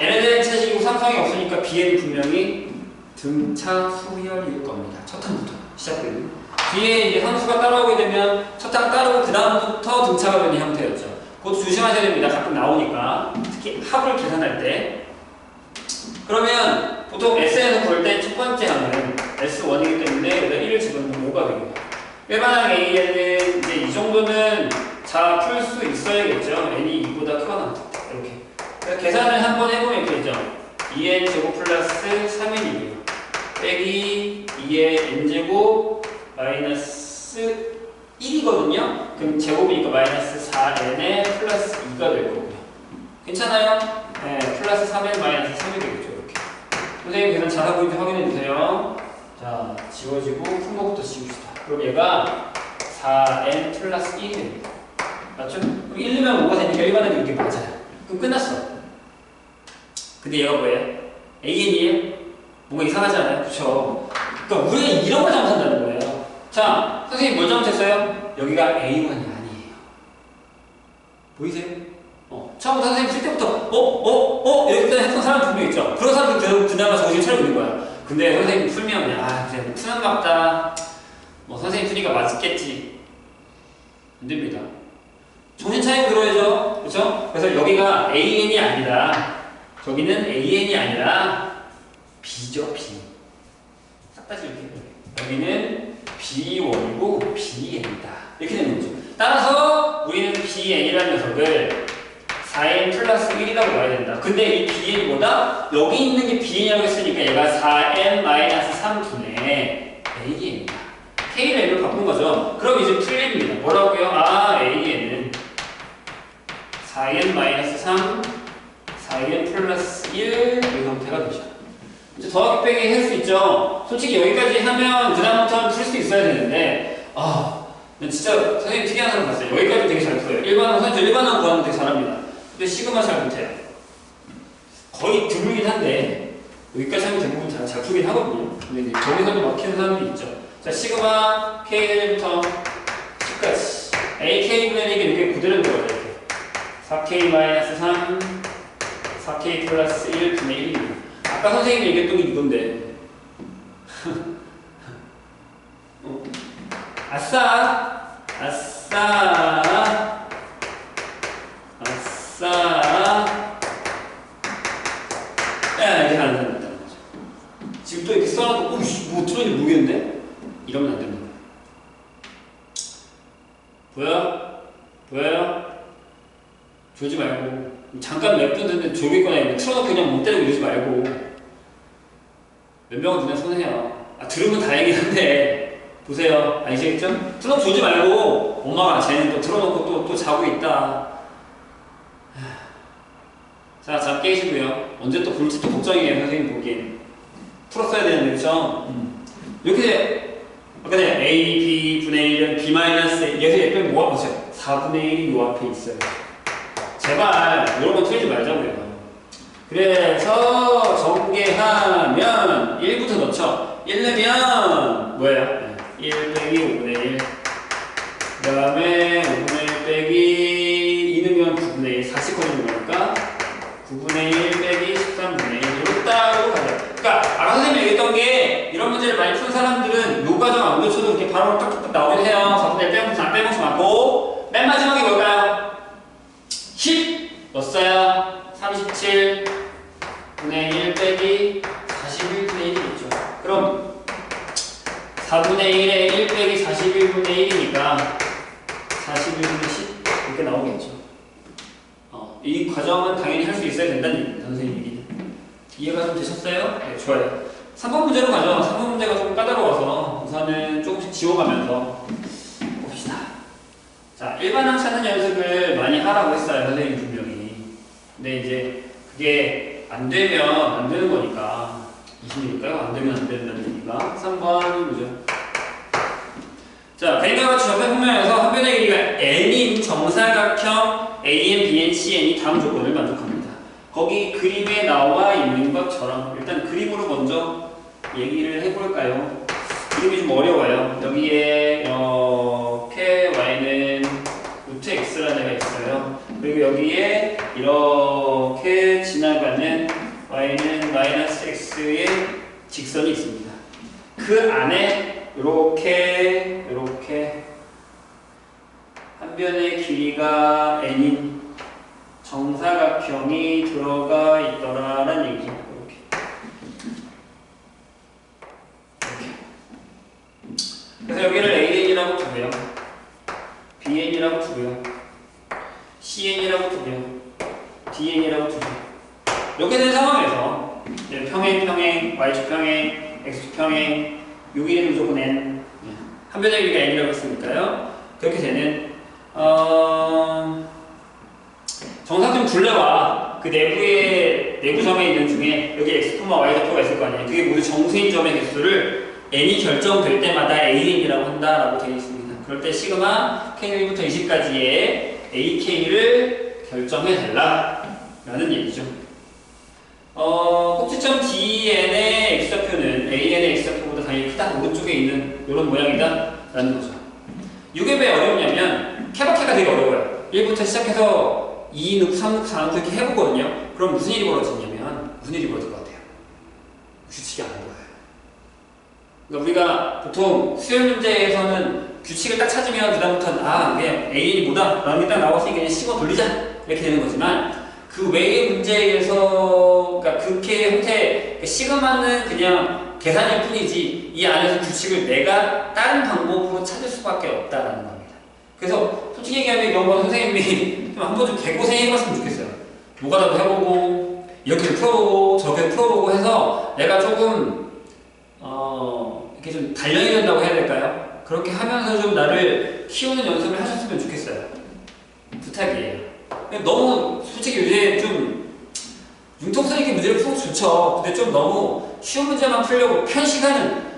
N에 대한 차식이고 삼성이 없으니까 BN이 분명히 등차 수열일 겁니다. 첫 항부터 시작되는. 뒤에 이제 상수가 따라오게 되면 첫 항 따르고 그 다음부터 등차가 되는 형태였죠. 그것도 조심하셔야 됩니다. 가끔 나오니까. 특히 합을 계산할 때. 그러면 보통 S에서 볼 때 첫 번째 항은 S1이기 때문에 여기다 1을 집어넣으면 5가 되고요. 일반항 A에는 이제 이 정도는 자 풀 수 있어야겠죠. N이 2보다 크거나 같다. 이렇게. 그래서 계산을 한번 해보면 이렇게 되죠. 2N 제곱 플러스 3N이고요. 빼기 2의 N제곱 마이너스 1이거든요. 그럼 제곱이니까 마이너스 4N에 플러스 2가 될 거고요. 괜찮아요? 네, 플러스 3N 마이너스 3이 되겠죠. 이렇게. 선생님 계산 잘하고 있는지 확인해 주세요. 자, 지워지고 큰 거부터 지웁시다. 그럼 얘가 4N 플러스 1이 됩니다. 맞죠? 그럼 1, 2면 5가 되니까 일반은 이렇게 맞아요. 그럼 끝났어. 근데 얘가 뭐예요? AN이에요? 뭔가 이상하지 않아요? 그쵸? 그러니까 우리가 이런 걸 잘못한다는 거예요. 자, 선생님 뭘 잘못했어요? 여기가 A1이 아니에요. 보이세요? 처음부터 선생님 쓸 때부터 이렇게 했던 사람 분명 있죠? 그런 사람들 그나마 정신 차리고 있는 거야. 근데 선생님 풀면 그냥 그래 뭐 푸는 같다. 뭐 선생님 푸니까 맞겠지. 안 됩니다. 정신 차리고 들어야죠. 그쵸? 그래서 여기가 AN이 아니라 저기는 AN이 아니라 B죠, B. 싹 다 이렇게. 여기는 B1이고 BN이다. 이렇게 되는 거죠. 따라서 우리는 BN이라는 녀석을 4N 플러스 1이라고 봐야 된다. 근데 이 BN보다 여기 있는 게 BN이라고 했으니까 얘가 4N 마이너스 3분의 AN이다. K를 N으로 바꾼 거죠. 그럼 이제 풀립니다. 뭐라고요? 아, AN은 4N 마이너스 3, 4N 플러스 1 이 형태가 되죠. 이제 더하기 빼기 할 수 있죠. 솔직히 여기까지 하면 그다음부터는 풀 수 있어야 되는데 진짜 선생님 특이한 사람 봤어요. 여기까지 되게 잘 풀어요. 선생님 일반항 구하는 되게 잘합니다. 근데 시그마 잘 못해요. 거의 드물긴 한데 여기까지 하면 대부분 잘 풀긴 하거든요. 근데 이제 거기서도 막히는 사람들이 있죠. 자, 시그마 K부터 10까지 AK분의 1이 이렇게 그대로 들어가죠. 이렇게. 4k-3 4k 플러스 1 분의 1. 아까 선생님이 얘기했던 게 이건데. 아싸! 아싸! 아싸! 야, 이렇게 안 된다는 거죠. 지금 또 이렇게 써놔도, 오이씨, 뭐 어쩌는지 모르겠는데? 이러면 안 됩니다. 보여? 보여요? 졸지 말고. 잠깐 몇 분 듣는데 졸겠거나 틀어놓고 그냥 못 때리고 이러지 말고. 몇 명은 눈에 손해요. 아, 들으면 다행이긴 한데. 보세요. 아시겠죠? 틀어놓고 졸지 말고. 엄마가 쟤는 또 틀어놓고 또 자고 있다. 자, 잠 깨시고요. 언제 또 볼지 또 걱정이에요, 선생님 보기엔. 풀었어야 되는데, 그쵸? 이렇게, 아까 전에 A, B 분의 1은 B 마이너스 얘에서 예쁘면 뭐가 보세요? 4분의 1이 요 앞에 있어요. 제발, 이런 거 틀리지 말자고요. 그래서, 전개하면 1부터 넣죠. 1 넣으면, 뭐예요? 1 빼기 5분의 1. 그 다음에 5분의 1 빼기 2 넣으면 9분의 1. 40 걸리는 거니까. 9분의 1 빼기 13분의 1 이렇게 따로 가자. 그러니까 아까 선생님이 얘기했던 게 이런 문제를 많이 푼 사람들은 요 과정 안 고쳐도 이렇게 바로 딱딱딱 나오긴 해요. 4분의 1 빼먹지 않고 맨 마지막이 뭘까요? 10 넣었어요. 37 분의 1 빼기 41분의 1이겠죠. 그럼 4분의 1에 1 빼기 41분의 1이니까 41분의 10 이렇게 나오겠죠. 이 과정은 당연히 할 수 있어야 된다는 얘기입니다. 선생님이. 이해가 좀 되셨어요? 네, 좋아요. 3번 문제로 가죠. 3번 문제가 조금 까다로워서 우선은 조금씩 지워가면서 봅시다. 자, 일반항 찾는 연습을 많이 하라고 했어요. 선생님 분명히. 근데 이제 그게 안 되면 안 되는 거니까 20이니까요. 안 되면 안 된다는 얘기가 3번 뭐죠? 자, 그림과 같이 접해 보면서 한 변의 길이가 n인 정사각형 AN, BN, CN이 다음 조건을 만족합니다. 거기 그림에 나와 있는 것처럼 일단 그림으로 먼저 얘기를 해볼까요? 그림이 좀 어려워요. 여기에 이렇게 y는 루트 x라는 애가 있어요. 그리고 여기에 이렇게 지나가는 y는 마이너스 x의 직선이 있습니다. 그 안에 이렇게 한 변의 길이가 n인 정사각형이 들어가 있더라라는 얘기죠. 이렇게. 그래서 여기를 AN이라고 두고요. BN이라고 두고요. CN이라고 두고요. DN이라고 두고요. 이렇게 된 상황에서 평행, Y축 평행, X축 평행, 여기는 무조건 N. 한 변의 길이가 N이라고 했으니까요. 그렇게 되는 정사각형 둘레와 그 내부 점에 있는 중에 여기 x, y 좌표가 있을 거 아니에요. 그게 모두 정수인 점의 개수를 n이 결정될 때마다 an이라고 한다라고 되어 있습니다. 그럴 때 시그마 k1부터 20까지의 ak를 결정해 달라라는 얘기죠. 꼭지점 DN의 x좌표는 AN의 x좌표보다 당연히 크다. 오른쪽에 있는 이런 모양이다 라는 거죠. 이게 왜 어렵냐면 케바케가 되게 어려워요. 1부터 시작해서 2 넣고 3 넣고 4 넣고 이렇게 해보거든요. 그럼 무슨 일이 벌어지냐면 무슨 일이 벌어질 것 같아요? 규칙이 안 보여요. 그러니까 우리가 보통 수열 문제에서는 규칙을 딱 찾으면 그다음부터는 그냥 AN이 뭐다 라는 게 딱 나왔으니까 그냥 씹어 돌리자 이렇게 되는 거지만 그 외의 문제에서 그러니까 그렇게 형태 시그마는 그냥 계산일 뿐이지 이 안에서 규칙을 내가 다른 방법으로 찾을 수밖에 없다라는 겁니다. 그래서 솔직히 얘기하면 이런 건 선생님이 좀 한번 좀 개고생 해봤으면 좋겠어요. 노가다도 해보고 이렇게 풀어보고 저렇게 풀어보고 해서 내가 조금 이렇게 좀 단련이 된다고 해야 될까요? 그렇게 하면서 좀 나를 키우는 연습을 하셨으면 좋겠어요. 부탁이에요. 너무 솔직히 요새 좀 융통성 있게 문제를 풀고 좋죠. 근데 좀 너무 쉬운 문제만 풀려고 편식하는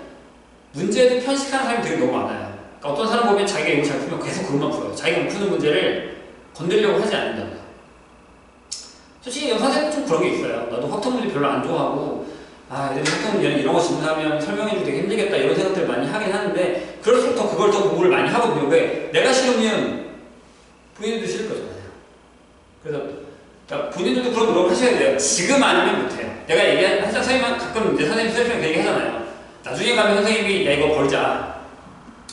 문제도 편식하는 사람이 되게 너무 많아요. 그러니까 어떤 사람 보면 자기가 이거 잘 풀면 계속 그것만 풀어요. 자기가 못 푸는 문제를 건드리려고 하지 않는다고요. 솔직히 선생님 좀 그런 게 있어요. 나도 확통 문제 별로 안 좋아하고 애들이 확통 문제는 이런 거 질문하면 설명해주기 되게 힘들겠다 이런 생각들을 많이 하긴 하는데 그럴수록 더 그걸 더 공부를 많이 하거든요. 왜? 내가 싫으면 본인도 싫을 거잖아요. 그래서 본인들도 그런 노력 하셔야 돼요. 지금 아니면 못해요. 내가 얘기한, 항상 선생님, 가끔 이제 선생님 수업시간에 그 얘기 하잖아요. 나중에 가면 선생님이 야, 이거 버리자.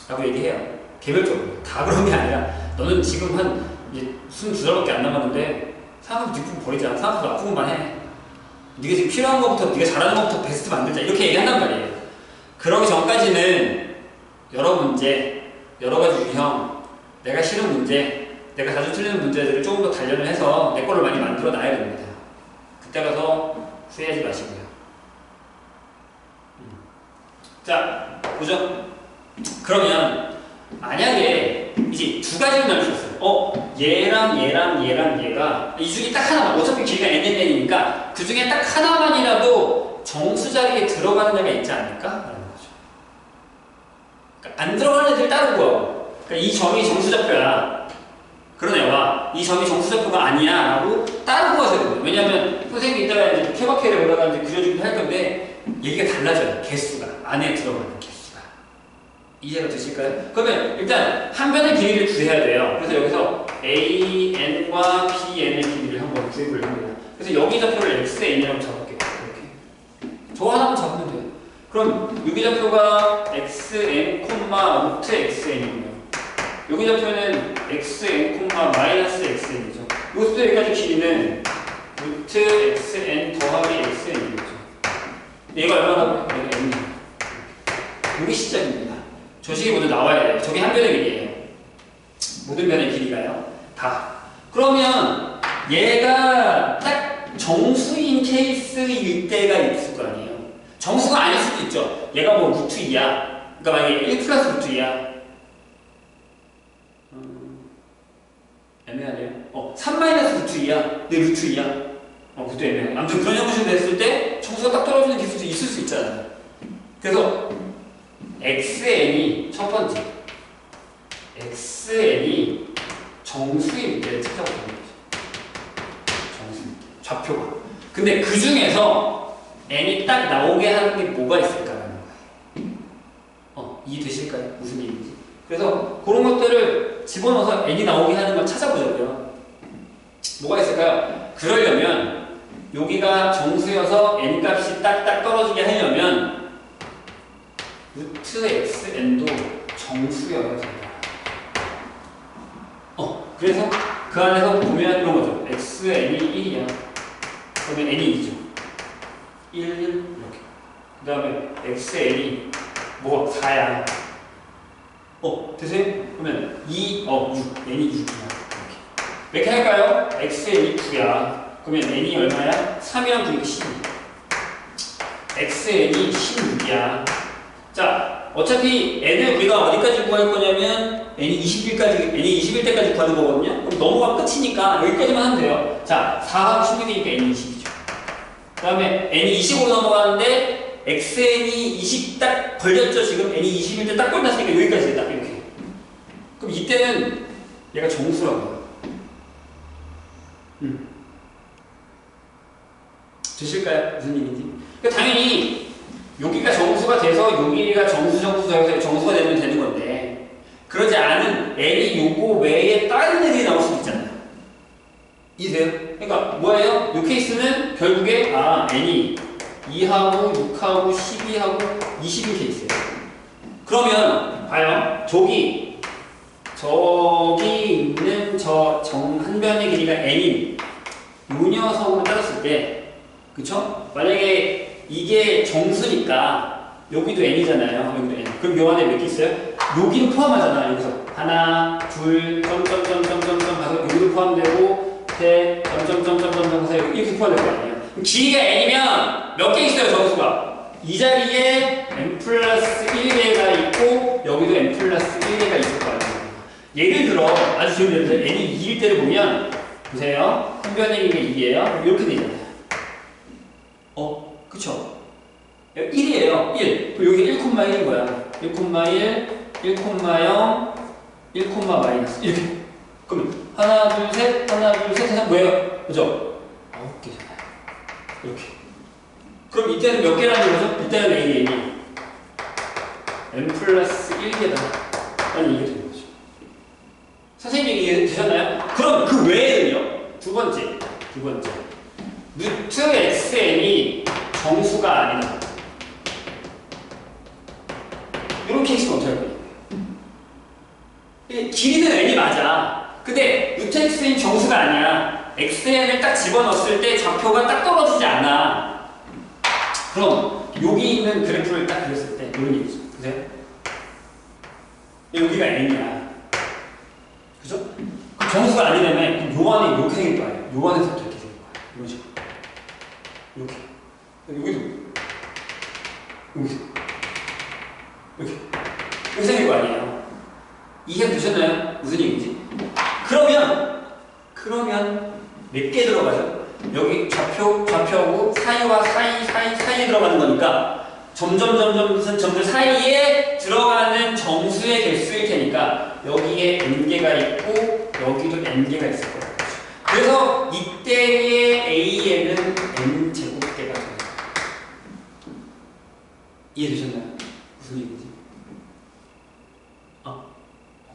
라고 얘기해요. 개별적으로. 다 그런 게 아니라, 너는 지금 한, 이제 22살밖에 안 남았는데, 사람들 뒷부분 버리자. 사람들 앞부분만 해. 네가 지금 필요한 것부터, 네가 잘하는 것부터 베스트 만들자. 이렇게 얘기한단 말이에요. 그러기 전까지는 여러 문제, 여러 가지 유형, 내가 싫은 문제, 내가 자주 틀리는 문제들을 조금 더 단련을 해서 내 거를 많이 만들어 놔야 됩니다. 그때 가서 후회하지 마시고요. 자, 보죠. 그러면 만약에 이제 두 가지를 나눌 수 있어요. 얘랑 얘가 이 중에 딱 하나만, 어차피 길이가 n이니까 그 중에 딱 하나만이라도 정수 자리에 들어가는 애가 있지 않을까? 라는 거죠. 그러니까 안 들어가는 애들 따로 구하고, 그러니까 이 점이 정수좌표야. 그런 애와 이 점이 정수좌표가 아니야 라고 따로 구하셔야 돼요. 왜냐면 선생님이 이따가 이제 케바케를 올라가 이제 그려주기도 할 건데 얘기가 달라져요. 개수가. 안에 들어가는 개수가. 이해가 되실까요? 그러면 일단 한 변의 길이를 구해야 돼요. 그래서 여기서 AN과 BN의 길이를 한번 구해보려고 합니다. 그래서 여기 좌표를 XN이라고 잡을게요. 이렇게. 저거 하나만 잡으면 돼요. 그럼 여기 좌표가 XN, 루트 XN이고요. 여기 좌표는 xn, 마이너스 xn이죠. 여기서부터 여기까지 길이는 루트 xn 더하기 xn이죠. 얘가 얼마나 보면 얘가 n이에요. 여기 시작입니다. 저 식이 먼저 나와야 돼요. 저게 한 변의 길이에요. 모든 변의 길이가요. 다. 그러면 얘가 딱 정수인 케이스일 때가 있을 거 아니에요. 정수가 아닐 수도 있죠. 얘가 뭐 루트 2야. 그러니까 만약에 1 플러스 루트 2야. 애매하네요. 3 마이너스 루트 2야. 네, 루트 2야. 그것도 애매해. 아무튼 그런 형식으로 됐을 때 정수가 딱 떨어지는 기술도 있을 수 있잖아요. 그래서 XN이 첫 번째. XN이 정수일 때를 찾아보는 거죠. 정수. 좌표가. 근데 그 중에서 N이 딱 나오게 하는 게 뭐가 있을까라는 거예요. 이해되실까요? 무슨 얘기인지. 그래서 그런 것들을 집어넣어서 n이 나오게 하는 걸 찾아보자고요. 뭐가 있을까요? 그러려면 여기가 정수여서 n 값이 딱딱 떨어지게 하려면 루트 xn도 정수여야 된다. 그래서 그 안에서 보면 이런 거죠. xn이 1이야. 그러면 n이 2죠. 1, 이렇게. 그 다음에 xn이 뭐가 4야. 되세요? 그러면 2, 6, n이 6이야. 몇 개 할까요? xn이 9야. 그러면 n이 얼마야? 3이랑 9니까 12. xn이 16이야. 자, 어차피 n을 우리가 어디까지 구할 거냐면 n이 21때까지 구하는 거거든요. 그럼 넘어가면 끝이니까 여기까지만 하면 돼요. 자, 4하고 16이니까 n이 20이죠. 그 다음에 n이 20으로 넘어가는데 xn이 20 딱 걸렸죠. 지금 n이 20일 때 딱 걸렸으니까 여기까지 딱 이렇게. 그럼 이때는 얘가 정수라고요. 되실까요? 무슨 얘기인지? 그러니까 당연히 여기가 정수가 돼서 여기가 정수에서 정수가 되는 건데 그러지 않은 n이 요거 외에 다른 애들이 나올 수도 있잖아요. 이해돼요? 그러니까 뭐예요? 이 케이스는 결국에 n이 2하고 6하고 12하고 20인 케이스예요. 그러면 봐요. 저기 있는 저 한 변의 길이가 n인 요 녀석으로 따졌을 때, 그쵸? 만약에 이게 정수니까 여기도 n이잖아요. 여기도 n. 그럼 요 안에 몇 개 있어요? 여기는 포함하잖아. 여기서 하나, 둘, 점점점점점점 가서 여기도 포함되고 셋, 점점점점점 가서 이렇게 포함될 거 아니에요. 길이가 n이면 몇 개 있어요, 정수가? 이 자리에 n 플러스 1개가 있고 여기도 n 플러스 1개가 있을 거 아니에요. 예를 들어 아주 좋은 예를 들어 n이 2일 때를 보면 보세요. 한 변의 길이가 2예요. 이렇게 되잖아요. 그쵸? 1이에요. 1. 그럼 여기 1,1인 거야. 1,1, 1,0, 1, 마이너스 이렇게. 그러면 하나, 둘, 셋, 하나, 둘, 셋 해서 뭐예요? 그죠? 9개잖아요. 이렇게. 그럼 이때는 몇 개라는 거죠? 이때는 n이 n 플러스 1개다. 라는 이게 되는 거죠. 선생님이 이해되셨나요? 그럼 그 외에는요? 두 번째 두 번째. 루트 xn이 정수가 아니다. 이런 케이스는 어떻게 할 거예요? 길이는 n이 맞아. 근데 루트 xn이 정수가 아니야. xn을 딱 집어넣었을 때 좌표가 딱 떨어지지 않아. 그럼 여기 있는 그래프를 딱 그렸을 때 이런 얘기죠. 보세요. 여기가 n이야. 그죠? 정수가 아니라면 요 안에 이렇게 생길 거 아니에요. 요 안에서부터 이렇게 생길 거야. 이런 식으로. 이렇게. 여기도. 여기서. 이렇게. 이렇게 생길 거 아니에요. 이해 되셨나요? 무슨 얘기인지? 그러면 몇 개 들어가죠? 여기 좌표하고 사이와 사이에 들어가는 거니까 점들 사이에 들어가는 정수의 개수일 테니까 여기에 n개가 있고 여기도 n개가 있을 거예요. 그래서 이때의 AN은 n제곱개가 돼요. 이해되셨나요? 무슨 얘기인지?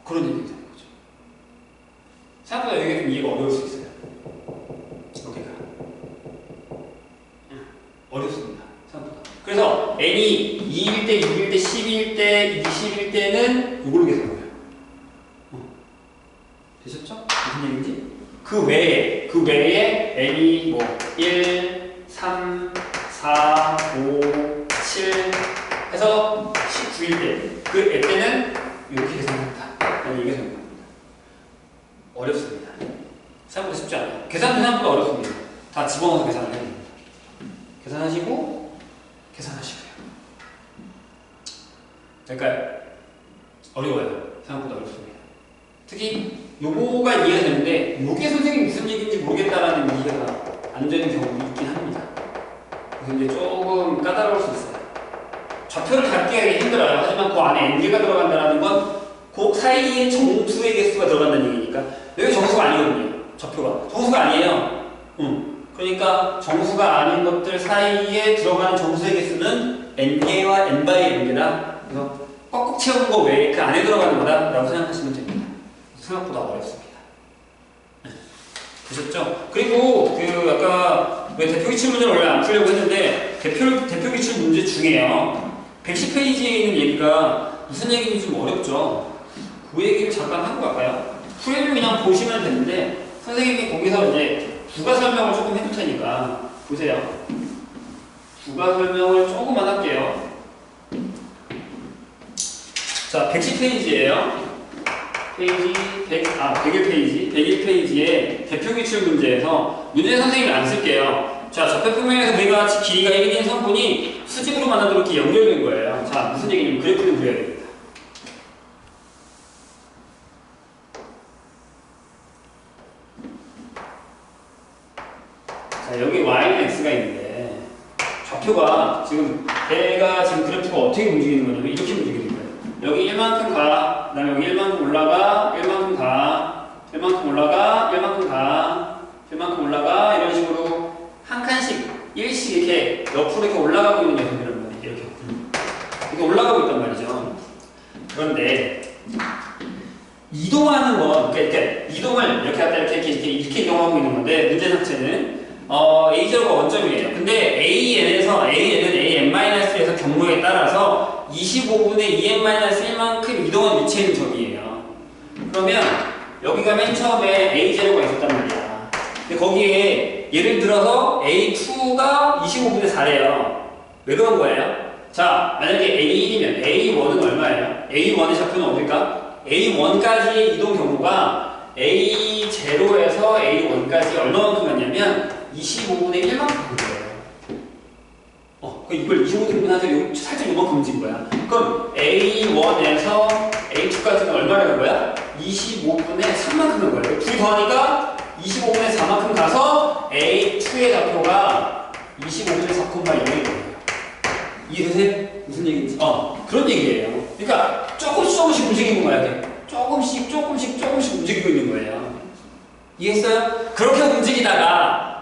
그런 얘기가 되는 거죠. 생각보다 여기가 좀 이해가 어려울 수 있어요. 여기가 어렵습니다. 생각보다. 그래서 n이 2일 때, 6일 때, 10일 때, 20일 때는 이걸로 계산한 거예요. 되셨죠? 무슨 얘기인지? 그 외에 n이 뭐 1, 3, 4, 5, 7 해서 19일 때 그 애 때는 이렇게 계산합니다. 이게 생각납니다. 어렵습니다. 생각보다 쉽지 않아요. 계산도 생각보다 어렵습니다. 다 집어넣어서 계산을 해야 됩니다. 계산하시고 계산하시고요. 그러니까 어려워요. 생각보다 어렵습니다. 특히 요거가 이해가 되는데 요게 선생님이 무슨 얘기인지 모르겠다라는 이해가 안 되는 경우도 있긴 합니다. 그래서 이제 조금 까다로울 수 있어요. 좌표를 갖기 힘들어요. 하지만 그 안에 n개가 들어간다는 건 그 사이에 정수의 개수가 들어간다는 얘기니까 여기 정수가 아니거든요. 좌표가 정수가 아니에요. 그러니까 정수가 아닌 것들 사이에 들어가는 정수의 개수는 n개와 n바의 n개다. 그래서 꽉꽉 채운 거 외에 그 안에 들어가는 거다 라고 생각하시면 됩니다. 생각보다 어렵습니다. 되셨죠? 그리고 그 아까 왜 대표기출 문제를 원래 안 풀려고 했는데 대표기출 문제 중에요. 110페이지에 있는 얘기가 무슨 얘기인지 좀 어렵죠. 그 얘기를 잠깐 하고 갈까요? 풀이를 그냥 보시면 되는데 선생님이 거기서 이제 부가 설명을 조금 해줄 테니까 보세요. 부가 설명을 조금만 할게요. 자, 110페이지예요. 페이지 101페이지에 대표기출 문제에서 문제 선생님이 안 쓸게요. 자, 좌표평면에서 우리가 같이 길이가 1인 성분이 수직으로 만나도록 이렇게 연결된 거예요. 자, 무슨 얘기냐면 그래프를 그려야 됩니다. 자, 여기 y는 x가 있는데 좌표가 지금 얘가 지금 그래프가 어떻게 움직이는 거냐면 이렇게 움직이는 거예요. 여기 1만큼 가, 그 다음에 여기 1만큼 올라가, 1만큼 가, 1만큼 올라가, 1만큼 가, 1만큼 올라가 이런 식으로 한 칸씩 1씩 이렇게 옆으로 이렇게 올라가고 있는 녀석이란 말이에요. 이렇게 올라가고 있단 말이죠. 그런데 이동하는 건 그러니까 이동을 이렇게 갖다 이렇게 이동하고 있는 건데 문제 자체는 A0가 원점이에요. 근데 AN은 AN-1에서 경로에 따라서 25분의 2n-1만큼 이동한 위치에 있는 점이에요. 그러면 여기가 맨 처음에 A0가 있었단 말이야. 근데 거기에 예를 들어서 A2가 25분의 4래요. 왜 그런 거예요? 자, 만약에 A1이면 A1은 얼마예요? A1의 좌표는 어딜까? A1까지의 이동 경로가 A0에서 A1까지 얼마만큼 갔냐면 25분의 1만큼 간 거예요. 이걸 25분의 1 하서 살짝 이만큼 움직인 거야. 그럼 A1에서 A2까지는 얼마를 간 거야? 25분의 3만큼 간 거예요. 둘이 더하니까 25분의 4만큼 가서 A2의 좌표가 25분의 4,2인 거예요. 이해되세요? 무슨 얘기인지? 그런 얘기예요. 그러니까 조금씩 움직이는 거야. 이렇게. 조금씩 움직이고 있는 거예요. 이해했어요? 그렇게 움직이다가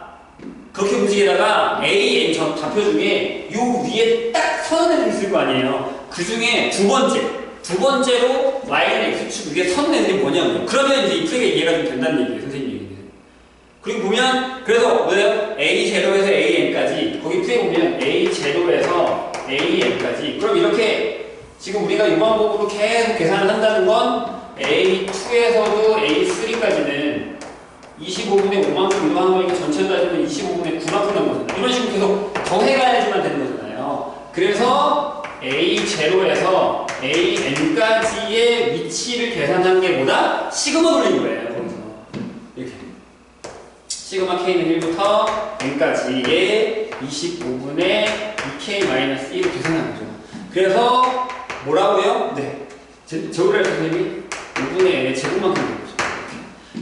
A, N 좌표 중에 요 위에 딱 서는 애들이 있을 거 아니에요. 그 중에 두 번째로 Y는 X축 위에 서는 애들이 뭐냐고요. 그러면 이제 이 풀이가 이해가 좀 된다는 얘기예요. 선생님 얘기는. 그리고 보면 그래서 뭐예요? A0에서 AN까지 거기 풀에 보면 A0에서 AN까지 그럼 이렇게 지금 우리가 이 방법으로 계속 계산을 한다는 건 A2에서도 A3까지는 25분의 5만큼 이동하는 거니까 전체로 따지면 25분의 9만큼 한 거잖아요. 이런 식으로 계속 더해가야지만 되는 거잖아요. 그래서 A0에서 AN까지의 위치를 계산한 게 뭐다? 시그마 돌린 거예요. 거기서 이렇게 시그마 K는 1부터 N까지의 25분의 2K-1을 계산한 거죠. 그래서 뭐라고요? 네. 저울할 선생님이 5분의 N의 제곱만큼 되는 거죠.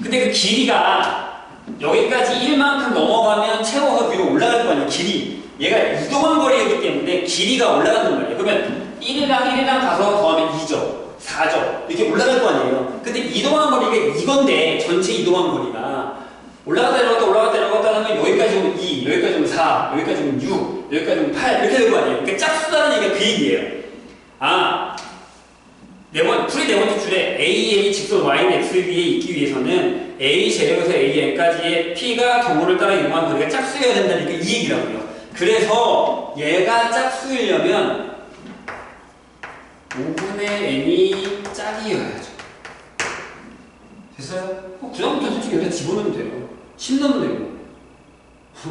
근데 그 길이가 여기까지 1만큼 넘어가면 채워서 위로 올라갈 거 아니에요. 길이. 얘가 이동한 거리이기 때문에 길이가 올라간단 말이에요. 그러면 1이랑 가서 더하면 2죠. 4죠. 이렇게 올라갈 거 아니에요. 근데 이동한 거리가 이건데 전체 이동한 거리가 올라갔다 내려갔다 하면 여기까지 오면 2, 여기까지 오면 4, 여기까지 오면 6, 여기까지 오면 8 이렇게 될 거 아니에요. 그러니까 짝수다는 얘기가 그 얘기예요. 풀이 네 번째 줄에 AN이 직선 Y는 X 위에 있기 위해서는 A0에서 AN까지의 P가 경우를 따라 이동한 거리가 짝수여야 된다니까 이 얘기라고요. 그래서 얘가 짝수이려면 5분의 N이 짝이어야죠. 됐어요? 그다음부터 솔직히 여기다 집어넣으면 돼요. 10 넣으면 되고.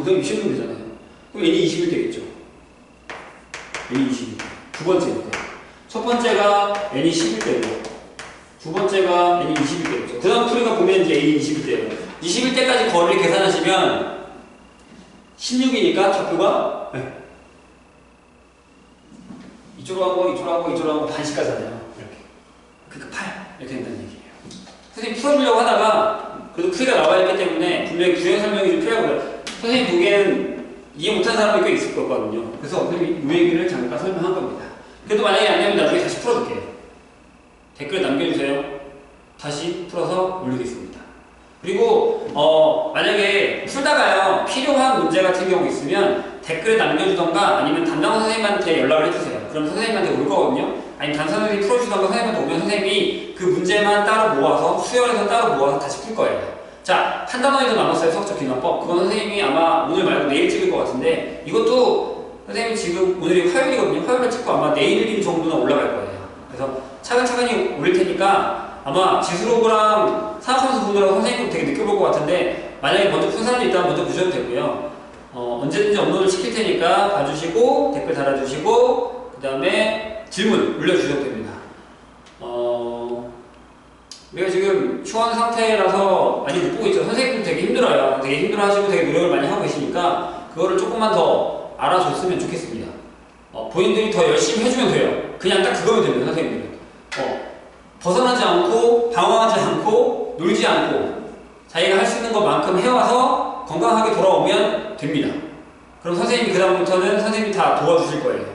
그다음 20 넣으면 되잖아요. 그럼 N이 20일 되겠죠. N이 20일. 두 번째니까. 첫 번째가 N이 10일 때고, 두 번째가 N이 20일 때겠죠. 그 다음 풀이가 보면 이제 N이 20일 때예요. 20일 때까지 거리를 계산하시면 16이니까 좌표가 네. 이쪽으로 하고 반씩 가잖아요. 이렇게. 그러니까 8 이렇게 된다는 얘기예요. 선생님 풀어주려고 하다가 그래도 풀이가 나와야 했기 때문에 분명히 구형 설명이 좀 필요하고요. 선생님 보기에는 이해 못하는 사람이 꽤 있을 거거든요. 그래서 선생님이 이 얘기를 잠깐 설명한 겁니다. 그래도 만약에 안 되면 나중에 다시 풀어줄게요. 댓글 남겨주세요. 다시 풀어서 올리겠습니다. 그리고 만약에 풀다가요 필요한 문제 같은 경우 있으면 댓글에 남겨주던가 아니면 담당 선생님한테 연락을 해주세요. 그럼 선생님한테 올 거거든요. 아니면 담당 선생님이 풀어주던가 선생님한테 오면 선생님이 그 문제만 따로 모아서 수열해서 따로 모아서 다시 풀 거예요. 자, 한 단원이 더 남았어요. 수학적 기능법. 그건 선생님이 아마 오늘 말고 내일 찍을 것 같은데 이것도 선생님이 지금 오늘이 화요일이거든요. 화요일에 찍고 아마 내일 정도는 올라갈 거예요. 그래서 차근차근히 올릴 테니까 아마 지수로그랑 사학하면서 보느라고 선생님도 되게 늦게 볼 것 같은데 만약에 먼저 푼 사람이 있다면 먼저 보셔도 되고요. 언제든지 업로드를 시킬 테니까 봐주시고 댓글 달아주시고 그 다음에 질문 올려주셔도 됩니다. 우리가 지금 휴원 상태라서 많이 못 보고 있죠. 선생님도 되게 힘들어요. 되게 힘들어하시고 되게 노력을 많이 하고 계시니까 그거를 조금만 더 알아줬으면 좋겠습니다. 본인들이 더 열심히 해주면 돼요. 그냥 딱 그거면 됩니다. 선생님들은 벗어나지 않고 방황하지 않고 놀지 않고 자기가 할 수 있는 것만큼 해와서 건강하게 돌아오면 됩니다. 그럼 선생님이 그 다음부터는 선생님이 다 도와주실 거예요.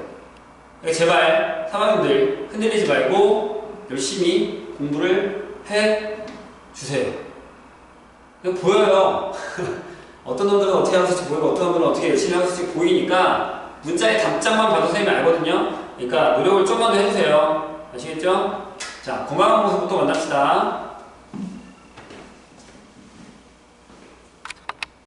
그러니까 제발 3학년들 흔들리지 말고 열심히 공부를 해주세요. 그냥 보여요. 어떤 놈들은 어떻게 하고 있을지 보이고 어떤 놈들은 어떻게 열심히 하고 있을지 보이니까 문자의 답장만 봐도 선생님이 알거든요. 그러니까 노력을 좀만 더 해주세요. 아시겠죠? 자, 건강한 모습부터 만납시다.